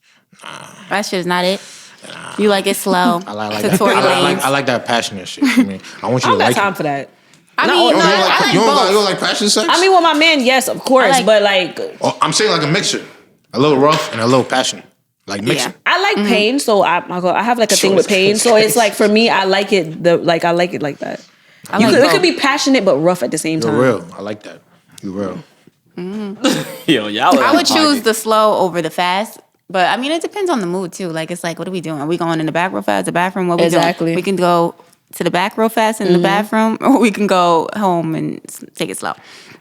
That shit's not it. You like it slow. I like to that. Tory Lanez. I like that passionate shit. I mean, I want I you don't to got like time it. for that. I Not mean, all- no, I like You both. don't like passionate sex? I mean, with my man, yes, of course, I like- but like, Oh, I'm saying like a mixture, a little rough and a little passion, like mixture. Yeah. I like pain, so I have like a thing with pain. So it's like for me, I like it. I like it like that. I like It both. could be passionate but rough at the same You're time. real. I like that. You're real. Yo, y'all. I would choose the slow over the fast. But I mean, it depends on the mood too. Like, it's like, what are we doing? Are we going in the back real fast? The bathroom? What we Exactly. doing? We can go to the back real fast in the bathroom, or we can go home and take it slow.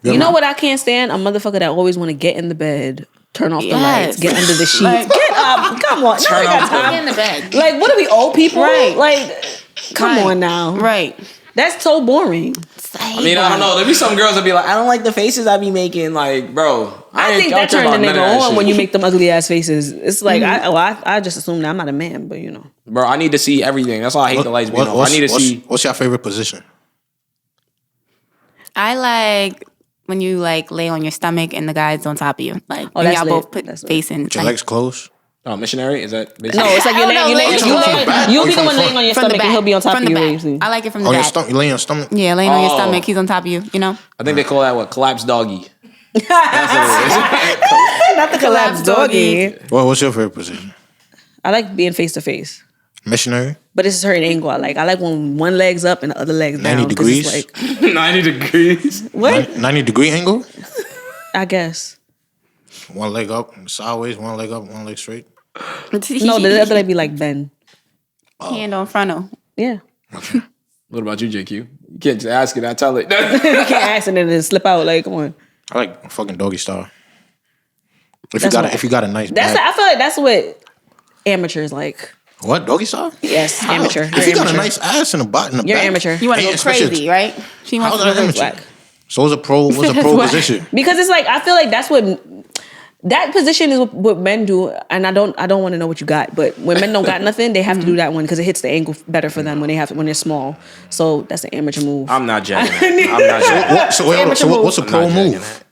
You know what I can't stand? A motherfucker that always want to get in the bed, turn off the lights, get under the sheets, Like- get up. Come on, Turn now I got off the- time. Get in the bed. Like, what are we old people? Right. Like, come Right. on now. Right. That's so boring. I mean, I don't know. There be some girls that be like, I don't like the faces I be making. Like, bro, I think that turns the nigga on when you make them ugly ass faces. It's like I just assume that I'm not a man, but you know. Bro, I need to see everything. That's why I hate the lights being off. I need to see. What's your favorite position? I like when you like lay on your stomach and the guy's on top of you. Like, Oh, when that's y'all lit. both put That's lit. face in. With your Like, legs closed? Oh, missionary? Is that basically? No, it's like you'll be the one laying on your stomach and he'll be on top of you. I like it from the On your back. stomach, you lay on your stomach. Yeah, laying on your stomach. He's on top of you. You know. I think they call that what? Collapse doggy. That's Not the collapse doggy. Well, what's your favorite position? I like being face to face. Missionary. But it's a certain angle I like. I like when one leg's up and the other leg's down. 90 degrees? It's like, 90 degrees. what? 90-degree angle. I guess. One leg up, sideways. One leg up, one leg straight. No, the other leg be like bend. Hand on frontal. Yeah. What about you, JQ? You can't just ask it. I tell it. You can't ask and then it slip out. Like, come on. I like fucking doggy style. If you got a nice I feel like that's what amateurs like. What, doggy style? Yes, amateur. If you got a nice ass and a butt in the You're back. amateur. You want to go crazy, right? She wants to How's go that crazy. amateur? So what's a pro position? Because it's like, I feel like that's what that position is what men do, and I don't want to know what you got, but when men don't got nothing, they have to do that one because it hits the angle better for them when they're small. So that's an amateur move. I'm not jacking that. I'm not jacking that. So what's a pro move?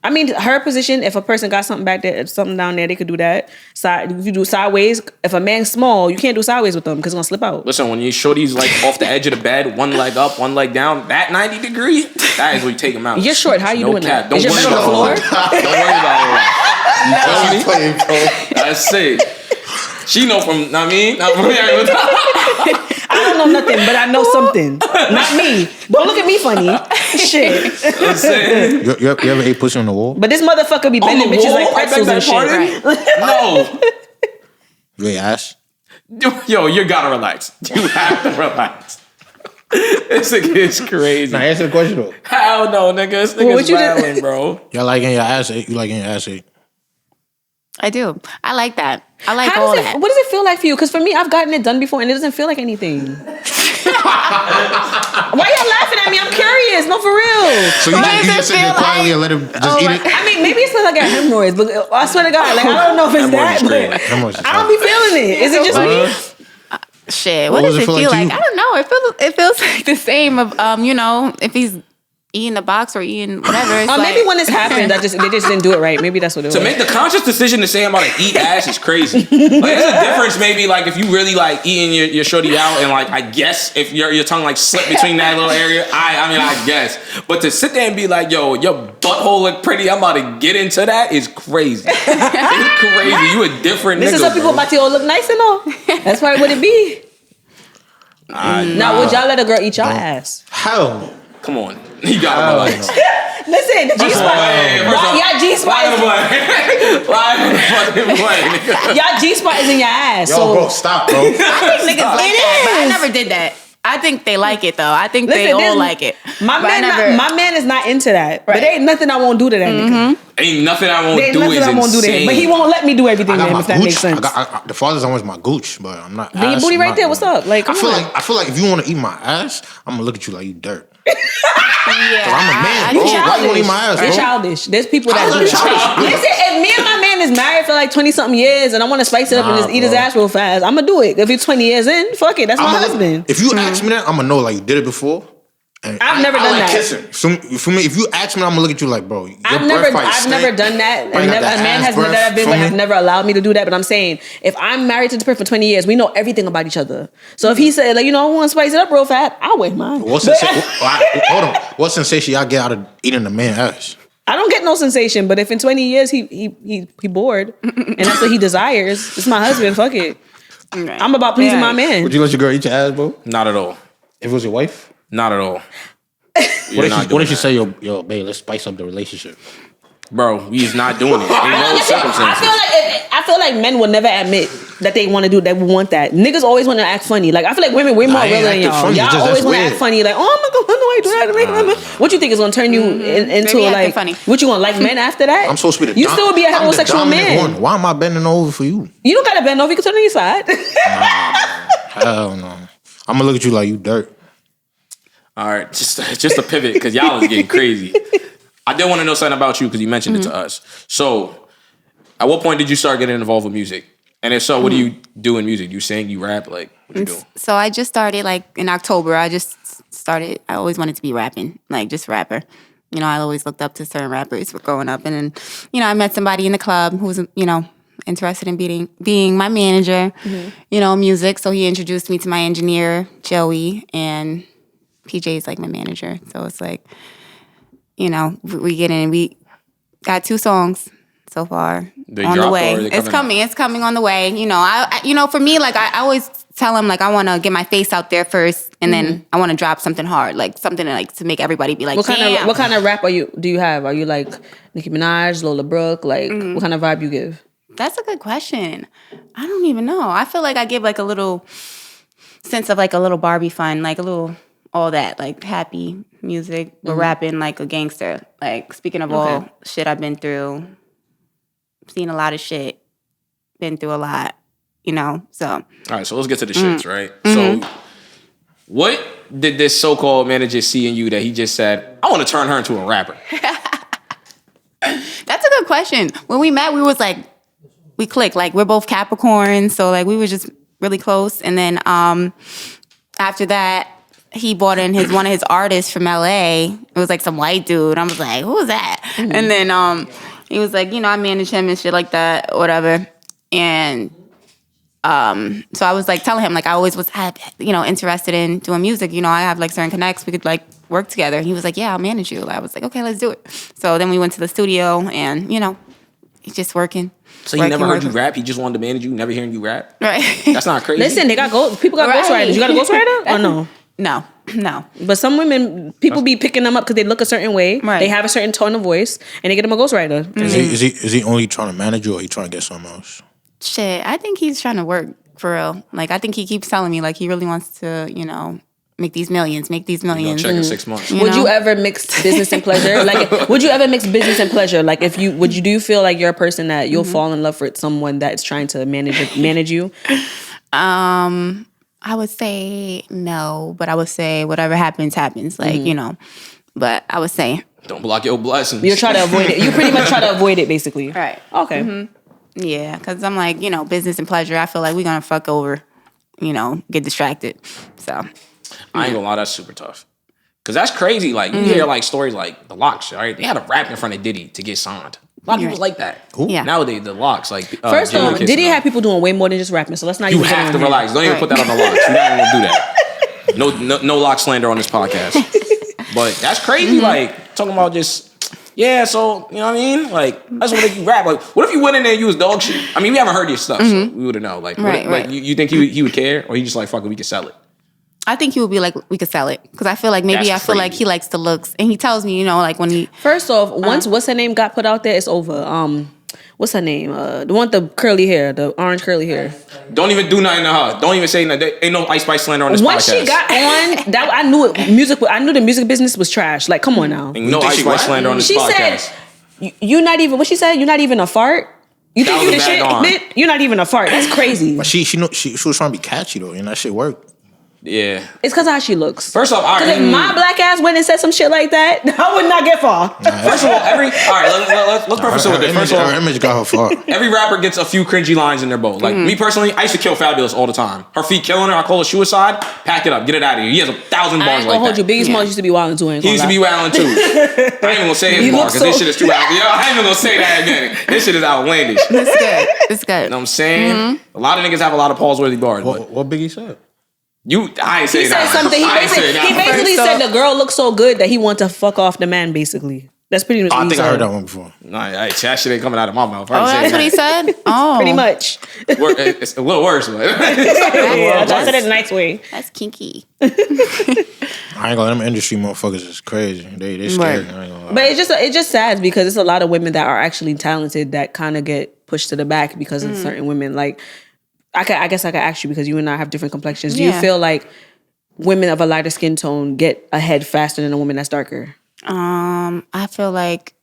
I mean, her position, if a person got something back there, something down there, they could do that. If you do sideways, if a man's small, you can't do sideways with them because it's going to slip out. Listen, when you shorty's like off the edge of the bed, one leg up, one leg down, that 90 degree, that is when you take him out. You're short. How are you doing cap. that? Is your bed on the floor? Don't worry about all that. You feel me? That's it. She know from, I don't know nothing, but I know something. Not me. Don't look at me funny. Shit. I'm saying. You ever ate pussy on the wall? But this motherfucker be bending bitches like pretzels and shit. No. You ate ass? Yo, you gotta relax. You have to relax. This nigga is crazy. Nah, answer the question though. Hell no, nigga. This nigga's wilding, bro. Y'all like getting your ass ate? You like getting your ass ate? I do. I like that. I like What does it feel like for you? Because for me, I've gotten it done before and it doesn't feel like anything. Why y'all laughing at me? I'm curious. No, for real. So you just sit there quietly and let him just eat it? I mean, maybe it feels like I got hemorrhoids, but I swear to God, like I don't know if it's that, but I don't be feeling it. Is it just me? Shit. What does it feel like? I don't know. It feels like the same of if he's eating the box or eating whatever. Maybe when this happened, they just didn't do it right. Maybe that's what it was. To make the conscious decision to say I'm about to eat ass is crazy. Like, there's a difference maybe like if you really like eating your shorty out and like I guess if your tongue like slip between that little area, I guess. But to sit there and be like, yo, your butthole look pretty, I'm about to get into that is crazy. It's crazy. You a different this nigga, is some people about to look nice and all. That's probably what it be. Now, would y'all let a girl eat your ass? Hell no. Come on. You gotta relax. Listen, the G-spot. Y'all G-spot is... Y'all G-spot is in your ass. Yo, bro, stop, bro. I think niggas like that, but I never did that. I think they like it though. I think they all like it. My man is not into that. Right. But there ain't nothing I won't do to that nigga. Ain't nothing I won't do is insane. But he won't let me do everything to him, if that makes sense. The father's always my gooch, but I'm not. Then your booty right there. What's up? Like, I feel like if you want to eat my ass, I'm gonna look at you like you dirt. Yeah, I'm a man, bro. Why you wanna eat my ass, bro? You're childish. There's people that do that. Listen, if me and my man is married for like 20-something years and I want to spice it up and just eat his ass real fast, I'm gonna do it. If it's 20 years in, fuck it. That's my husband. If you ask me that, I'm gonna know like you did it before. I've never done that. Kissing. For me, if you ask me, I'm gonna look at you like, bro. I've never done that. And a man has never been, but has never allowed me to do that. But I'm saying, if I'm married to this person for 20 years, we know everything about each other. So if he said, like, I want to spice it up real fat, I'll wait mine. Hold on. What sensation y'all get out of eating the man ass? I don't get no sensation, but if in 20 years he bored and that's what he desires, it's my husband. Fuck it. Right. I'm about pleasing my man. Would you let your girl eat your ass, bro? Not at all. If it was your wife? Not at all. What if you say, yo, babe, let's spice up the relationship? Bro, he's not doing it. In no circumstances. I feel like men will never admit that they want to do that. We want that. Niggas always want to act funny. Like I feel like women way more real than y'all. Y'all always want to act funny. Like, oh my god, no, I do that. What you think is gonna turn you into like? Funny. What you gonna like men after that? I'm so sweet. You still be a heterosexual man. Why am I bending over for you? You don't gotta bend over. You can turn on your side. Hell no. I'm gonna look at you like you dirt. All right, just a pivot because y'all is getting crazy. I did want to know something about you because you mentioned it to us. So, at what point did you start getting involved with music? And if so, what do you do in music? You sing, you rap, like what you do? So I just started like in October. I always wanted to be rapping, like just rapper. I always looked up to certain rappers growing up, and then I met somebody in the club who was interested in being my manager, music. So he introduced me to my engineer, Joey, and PJ's like my manager. So it's like, we get in. We got 2 songs so far on the way. It's coming on the way. For me, like I always tell him like I want to get my face out there first, and then I want to drop something hard, like something like to make everybody be like, what kind of rap do you have? Are you like Nicki Minaj, Lola Brooke? Like what kind of vibe you give? That's a good question. I don't even know. I feel like I give like a little sense of like a little Barbie fun, like a little all that, like happy music, but rapping like a gangster. Like speaking of all shit I've been through, seen a lot of shit, been through a lot, so. All right, so let's get to the shits, right? So what did this so-called manager see in you that he just said, I want to turn her into a rapper? That's a good question. When we met, we was like, we clicked. Like, we're both Capricorns, so like we were just really close. And then after that, he brought in one of his artists from LA. It was like some white dude. I was like, who is that? Mm-hmm. And then he was like, I manage him and shit like that, whatever. And so I was like telling him, like, I always was interested in doing music. I have like certain connects. We could like work together. And he was like, yeah, I'll manage you. I was like, okay, let's do it. So then we went to the studio and, he's just working. So he never heard you rap? He just wanted to manage you, never hearing you rap? Right. That's not crazy. Listen, people got ghostwriters. You got a ghostwriter or no? No. But some women, people be picking them up because they look a certain way. Right. They have a certain tone of voice, and they get them a ghostwriter. Mm-hmm. Is he only trying to manage you, or he trying to get something else? Shit, I think he's trying to work for real. Like, I think he keeps telling me, like, he really wants to, make these millions. You're gonna check in 6 months. Would you ever mix business and pleasure? Like, would you ever mix business and pleasure? Like, do you feel like you're a person that you'll fall in love with someone that's trying to manage you? I would say no, but I would say whatever happens. Like, but I would say don't block your blessings. You're trying to avoid it. You pretty much try to avoid it, basically. Right. Okay. Mm-hmm. Yeah, because I'm like, business and pleasure. I feel like we're gonna fuck over, get distracted. So. I ain't gonna lie, that's super tough. Cause that's crazy. Like you hear like stories like the Locks, right? They had to rap in front of Diddy to get signed. A lot of people like that. Yeah. Nowadays, the Locks, like first off, Diddy had people doing way more than just rapping. So let's not. You have to relax. Don't even put that on the Locks. You're not even gonna do that. No Lock slander on this podcast. But that's crazy. Like talking about just. Yeah, so, you know what I mean? Like, that's what make you rap. Like, what if you went in there and you was dog shit? I mean, we haven't heard your stuff, so we wouldn't know. Like, like you think he would care? Or he just like, fuck it, we could sell it? I think he would be like, we could sell it. Because I feel like I feel like he likes the looks. And he tells me, like when he... First off, once What's Her Name got put out there, it's over. What's her name? The one with the curly hair, the orange curly hair. Don't even do nothing to her. Don't even say nothing. There ain't no Ice Spice slander on this podcast. Once she got on, I knew the music business was trash. Like, come on now. Ain't no Ice Spice slander on this podcast. She said, you're not even, what she said? You're not even a fart? You think you the shit? Bitch, you're not even a fart. That's crazy. But she was trying to be catchy though, and that shit worked. Yeah. It's because of how she looks. First off, because if my black ass went and said some shit like that, I would not get far. First of all, let's preface it with this. First of all, her image got her far. Every rapper gets a few cringy lines in their bow. Like me personally, I used to kill Fabulous all the time. Her feet killing her. I call it suicide. Pack it up. Get it out of here. He has 1,000 bars like that. You. Biggie Smalls used to be wilding too. He used to be wilding too. I ain't even gonna say his bar because this shit is too out. Yo, I ain't even gonna say that again. This shit is outlandish. It's good. You know what I'm saying? A lot of niggas have a lot of pause-worthy bars. What Biggie said? I ain't say that. He said something. He basically said the girl looked so good that he wanted to fuck off the man. Basically, that's pretty much. I think I heard that one before. Nah, that shit ain't coming out of my mouth. That's what he said. Oh, pretty much. It's a little worse, but I said it in a nice way. That's kinky. I ain't gonna. Them industry motherfuckers is crazy. They scary. Right. I ain't gonna lie. But it's just sad because it's a lot of women that are actually talented that kind of get pushed to the back because of certain women. Like, I guess I could ask you because you and I have different complexions. Do you feel like women of a lighter skin tone get ahead faster than a woman that's darker? I feel like,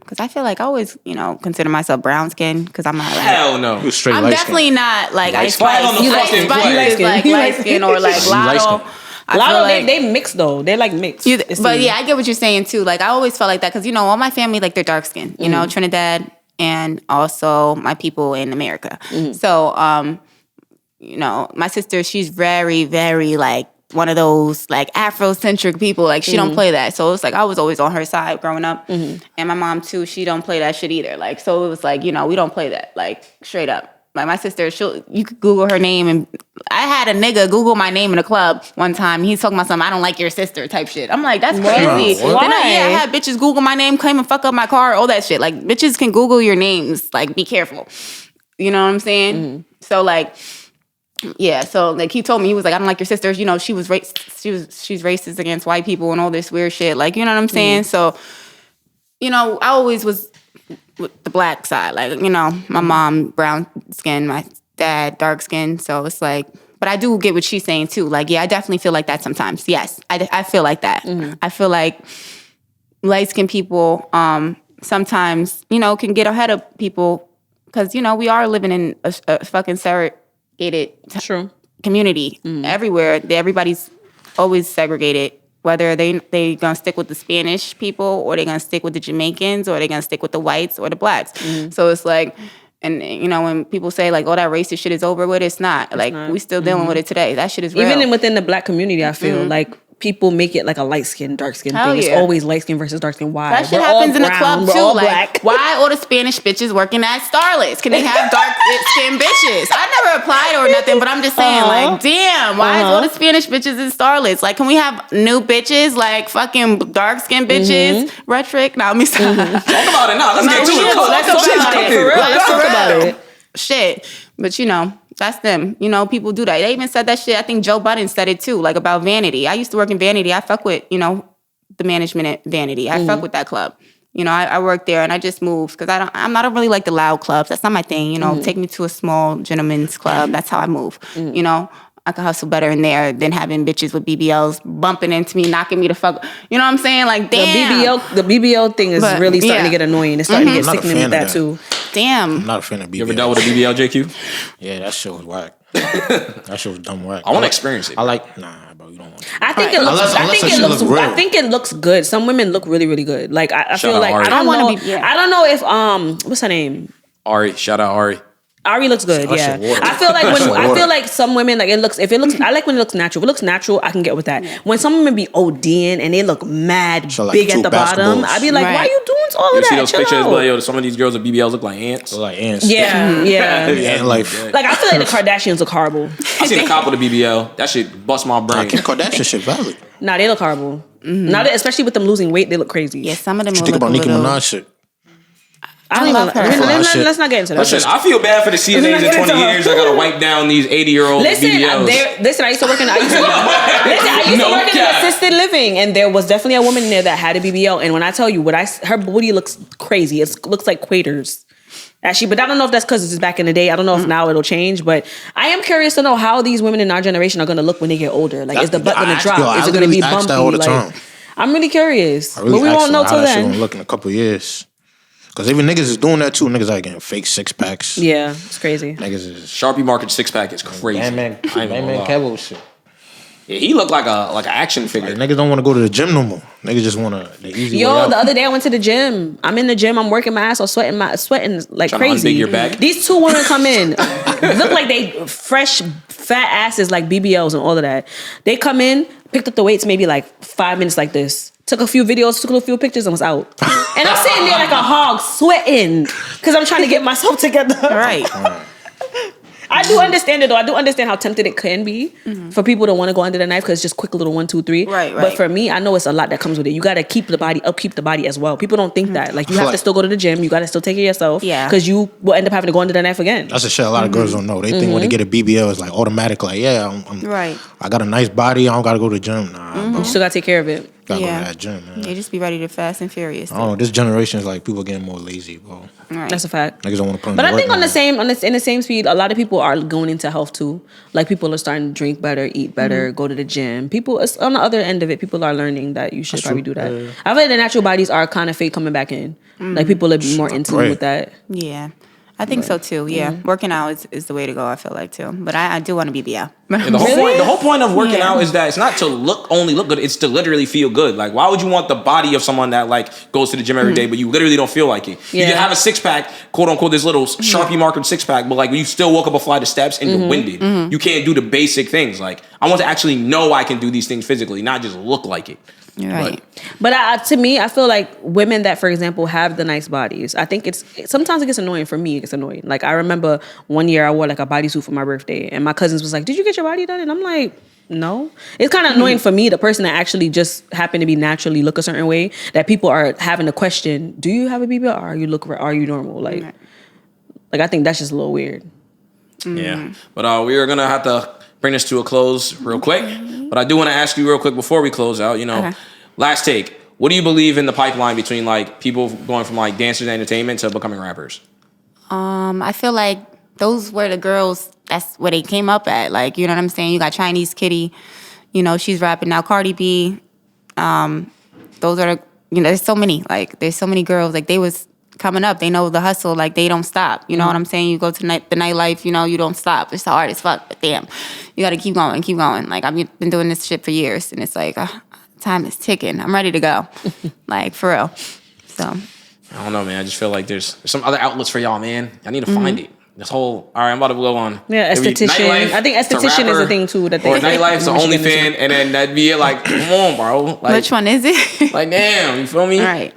because I feel like I always, consider myself brown skin because I'm not like... Hell no. I'm definitely not like Ice Spice. Ice Spice is like light skin or like Lotto. Lotto, they mix though. They're like mixed. But yeah, I get what you're saying too. Like I always felt like that because, all my family, like they're dark skin, Trinidad and also my people in America. So, my sister, she's very, very like one of those like Afrocentric people. Like she don't play that. So it's like I was always on her side growing up. And my mom too, she don't play that shit either. Like so it was like, we don't play that. Like straight up. Like my sister, you could Google her name, and I had a nigga Google my name in a club one time. He's talking about something, I don't like your sister type shit. I'm like, that's crazy. Why? Then I had bitches Google my name, claim and fuck up my car, all that shit. Like bitches can Google your names. Like be careful. You know what I'm saying? So like, yeah. So like he told me, he was like, I don't like your sister. She's racist against white people and all this weird shit. Like, you know what I'm saying? So, I always was with the black side, like, my mom brown skin, my dad dark skin, so it's like, but I do get what she's saying too. Like, yeah, I definitely feel like that sometimes. Yes, I feel like that. I feel like light skinned people sometimes, can get ahead of people because we are living in a fucking segregated community everywhere. Everybody's always segregated. Whether they gonna stick with the Spanish people or they gonna stick with the Jamaicans or they gonna stick with the whites or the blacks. So it's like, and when people say like, oh, that racist shit is over with, it's not. We still dealing with it today. That shit is real. Even within the black community, I feel like people make it like a light skin, dark skin thing. It's always light skin versus dark skin. Why? That shit happens in the club too. Like, why all the Spanish bitches working at Starlets? Can they have dark skin bitches? I never applied or nothing, but I'm just saying, like, damn, why is all the Spanish bitches in Starlets? Like, can we have new bitches, like fucking dark skin bitches? Rhetoric? Now, let me stop. Talk about it. No, let's get to it. Let's talk about it. For real. Let's talk about it. Shit. But that's them. People do that. They even said that shit. I think Joe Budden said it too, like about Vanity. I used to work in Vanity. I fuck with, the management at Vanity. I fuck with that club. I worked there and I just moved because I'm not really like the loud clubs. That's not my thing. Take me to a small gentleman's club. That's how I move. I could hustle better in there than having bitches with BBLs bumping into me, knocking me the fuck. You know what I'm saying? Like, damn. The BBL thing is really starting to get annoying. It's starting to get sickening with that too. Damn. I'm not a fan of BBL. You ever dealt with a BBL, JQ? Yeah, that shit was whack. That shit was dumb whack. I want to experience it. I like, nah, bro, you don't want to. I think I think it looks good. Some women look really, really good. Like I feel like Ari. I don't know if what's her name? Ari, shout out Ari. Ari looks good, yeah. I feel like some women I like when it looks natural. If it looks natural, I can get with that. When some women be ODing and they look mad big at the bottom, I be like, why are you doing all of that? You see those pictures? Like, some of these girls with BBLs look like ants. Look like ants. Yeah, yeah. And like I feel like the Kardashians look horrible. I seen a cop with a BBL. That shit bust my brain. Kim Kardashian shit valid. Nah, they look horrible. Not especially with them losing weight, they look crazy. Yeah, some of them. What you think about Nicki Minaj shit? I don't love her. Let's not get into that. Listen, I feel bad for the CNAs in 20 years. I gotta wipe down these 80-year-old BBLs. Listen, I used to work in assisted living, and there was definitely a woman in there that had a BBL. And when I tell you, her booty looks crazy. It looks like quaters. Actually, but I don't know if that's because this is back in the day. I don't know if now it'll change, but I am curious to know how these women in our generation are going to look when they get older. Like, is the butt going to drop? Is it going to be bumpy? All the time. I'm really curious, but we won't know till then. Gonna look in a couple of years. Because even niggas is doing that too. Niggas are getting fake 6-packs. Yeah, it's crazy. Niggas is Sharpie Market 6-pack is crazy. Man, Kevo shit. Yeah, he looked like an action figure. Like, niggas don't want to go to the gym no more. Niggas just want the easy way out. The other day I went to the gym. I'm in the gym. I'm working my ass off, sweating like trying crazy. To unbig your back. These two women come in, look like they fresh fat asses like BBLs and all of that. They come in, picked up the weights maybe like 5 minutes like this. Took a few videos, took a few pictures, and was out. And I'm sitting there like a hog, sweating, because I'm trying to get myself together. Right. I do understand it though. I do understand how tempted it can be for people to want to go under the knife because it's just quick little 1, 2, 3. Right. But for me, I know it's a lot that comes with it. You got to keep the body up, keep the body as well. People don't think that. Like you have to still go to the gym. You got to still take care of yourself. Yeah. Because you will end up having to go under the knife again. That's the shit a lot of girls don't know. They think when they get a BBL, it's like automatic. Like, I'm right. I got a nice body. I don't got to go to the gym. Nah, bro. You still got to take care of it. Gotta go to that gym, man. They just be ready to fast and furious. I don't know. This generation is like people getting more lazy, bro. Right. That's a fact. Niggas don't want to put in But I think work in the same speed, a lot of people are going into health too. Like people are starting to drink better, eat better, go to the gym. People, on the other end of it, people are learning that you should probably do that. I feel like the natural bodies are kind of fake coming back in. Like people are more in tune with that. Yeah. I think so too. Yeah, working out is the way to go. I feel like too, but I do want to BBL. And the whole point of working out is that it's not to only look good, it's to literally feel good. Like, why would you want the body of someone that like goes to the gym every day, but you literally don't feel like it? You can have a six pack, quote unquote, this little Sharpie markered six pack, but like you still walk up a flight of steps and you're winded. You can't do the basic things. Like, I want to actually know I can do these things physically, not just look like it. You're right. But to me, I feel like women that, for example, have the nice bodies, I think sometimes it gets annoying. For me, it gets annoying. Like, I remember one year I wore like a bodysuit for my birthday, and my cousins was like, "Did you get your body done?" And I'm like, no. It's kind of annoying for me, the person that actually just happened to be naturally look a certain way, that people are having to question, do you have a BBL or are you normal? Like I think that's just a little weird. Yeah. But we are going to have to bring this to a close real quick. But I do want to ask you real quick before we close out, last take. What do you believe in the pipeline between like people going from like dancers and entertainment to becoming rappers? I feel like those were the girls, that's where they came up at. Like, you know what I'm saying? You got Chinese Kitty, she's rapping now. Cardi B. Those are there's so many. Like, there's so many girls. Like, they was coming up. They know the hustle. Like, they don't stop. You know what I'm saying? You go to the nightlife, you don't stop. It's hard as fuck, but damn, you got to keep going, keep going. Like, I've been doing this shit for years, and it's like, time is ticking. I'm ready to go. Like, for real. So. I don't know, man. I just feel like there's some other outlets for y'all, man. I need to find it. This whole, all right, I'm about to go on. Yeah, esthetician. I think esthetician is a thing too. That or nightlife's the only fan, and then that'd be it. Like, come on, bro. Like, which one is it? Like, damn, you feel me? All right.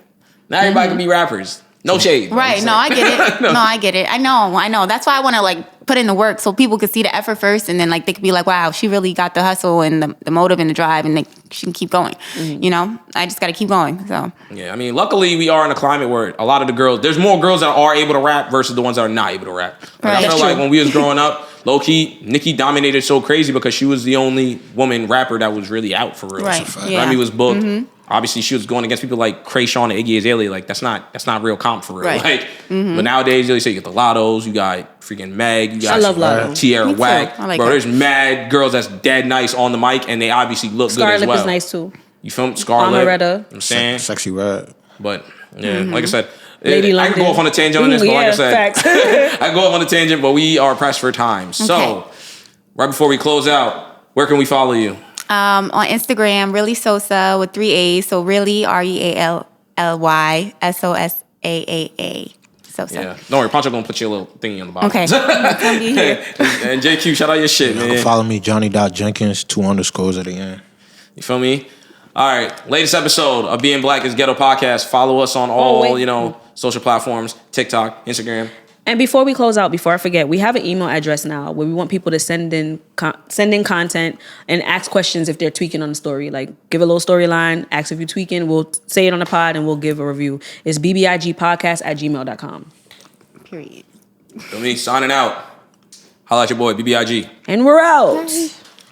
Not everybody can be rappers. No shade. Right. No, I get it. No, I get it. I know. That's why I want to like put in the work so people could see the effort first, and then like they could be like, wow, she really got the hustle and the motive and the drive, and she can keep going. I just got to keep going. So yeah, I mean, luckily we are in a climate where a lot of the girls, there's more girls that are able to rap versus the ones that are not able to rap. Like, I feel like when we was growing up, low key, Nicki dominated so crazy because she was the only woman rapper that was really out for real. Right. Yeah. Remy was booked. Obviously, she was going against people like Krayshawn and Iggy Azalea. Like, that's not real comp for real. Right. Like, but nowadays, you say you get the Lottos, you got freaking Meg, you got I love Lotto. Tierra Whack. Like bro, her. there's mad girls that's dead nice on the mic, and they obviously look good as Scarlett well. is nice too. You feel me? Scarlett. Amaretta. You know what I'm saying? Sexy Red. But yeah, like I said, Lady I can go off on a tangent on this, but like I said, facts. I go off on a tangent, but we are pressed for time. So, right before we close out, where can we follow you? on Instagram, really Sosa with 3 A's. So really ReallySosaa. Sosa. Yeah. Don't worry, Pancho gonna put your little thingy on the bottom. Okay. Come be here. And JQ, shout out your shit, You man. can follow me, Johnny.Jenkins, 2 underscores at the end. You feel me? All right, latest episode of Being Black is Ghetto Podcast. Follow us on all, social platforms, TikTok, Instagram. And before we close out, before I forget, we have an email address now where we want people to send in content and ask questions if they're tweaking on the story. Like, give a little storyline, ask if you're tweaking. We'll say it on the pod and we'll give a review. It's bbigpodcast@gmail.com. Period. Feel me? Signing out. Holla at your boy, BBIG. And we're out.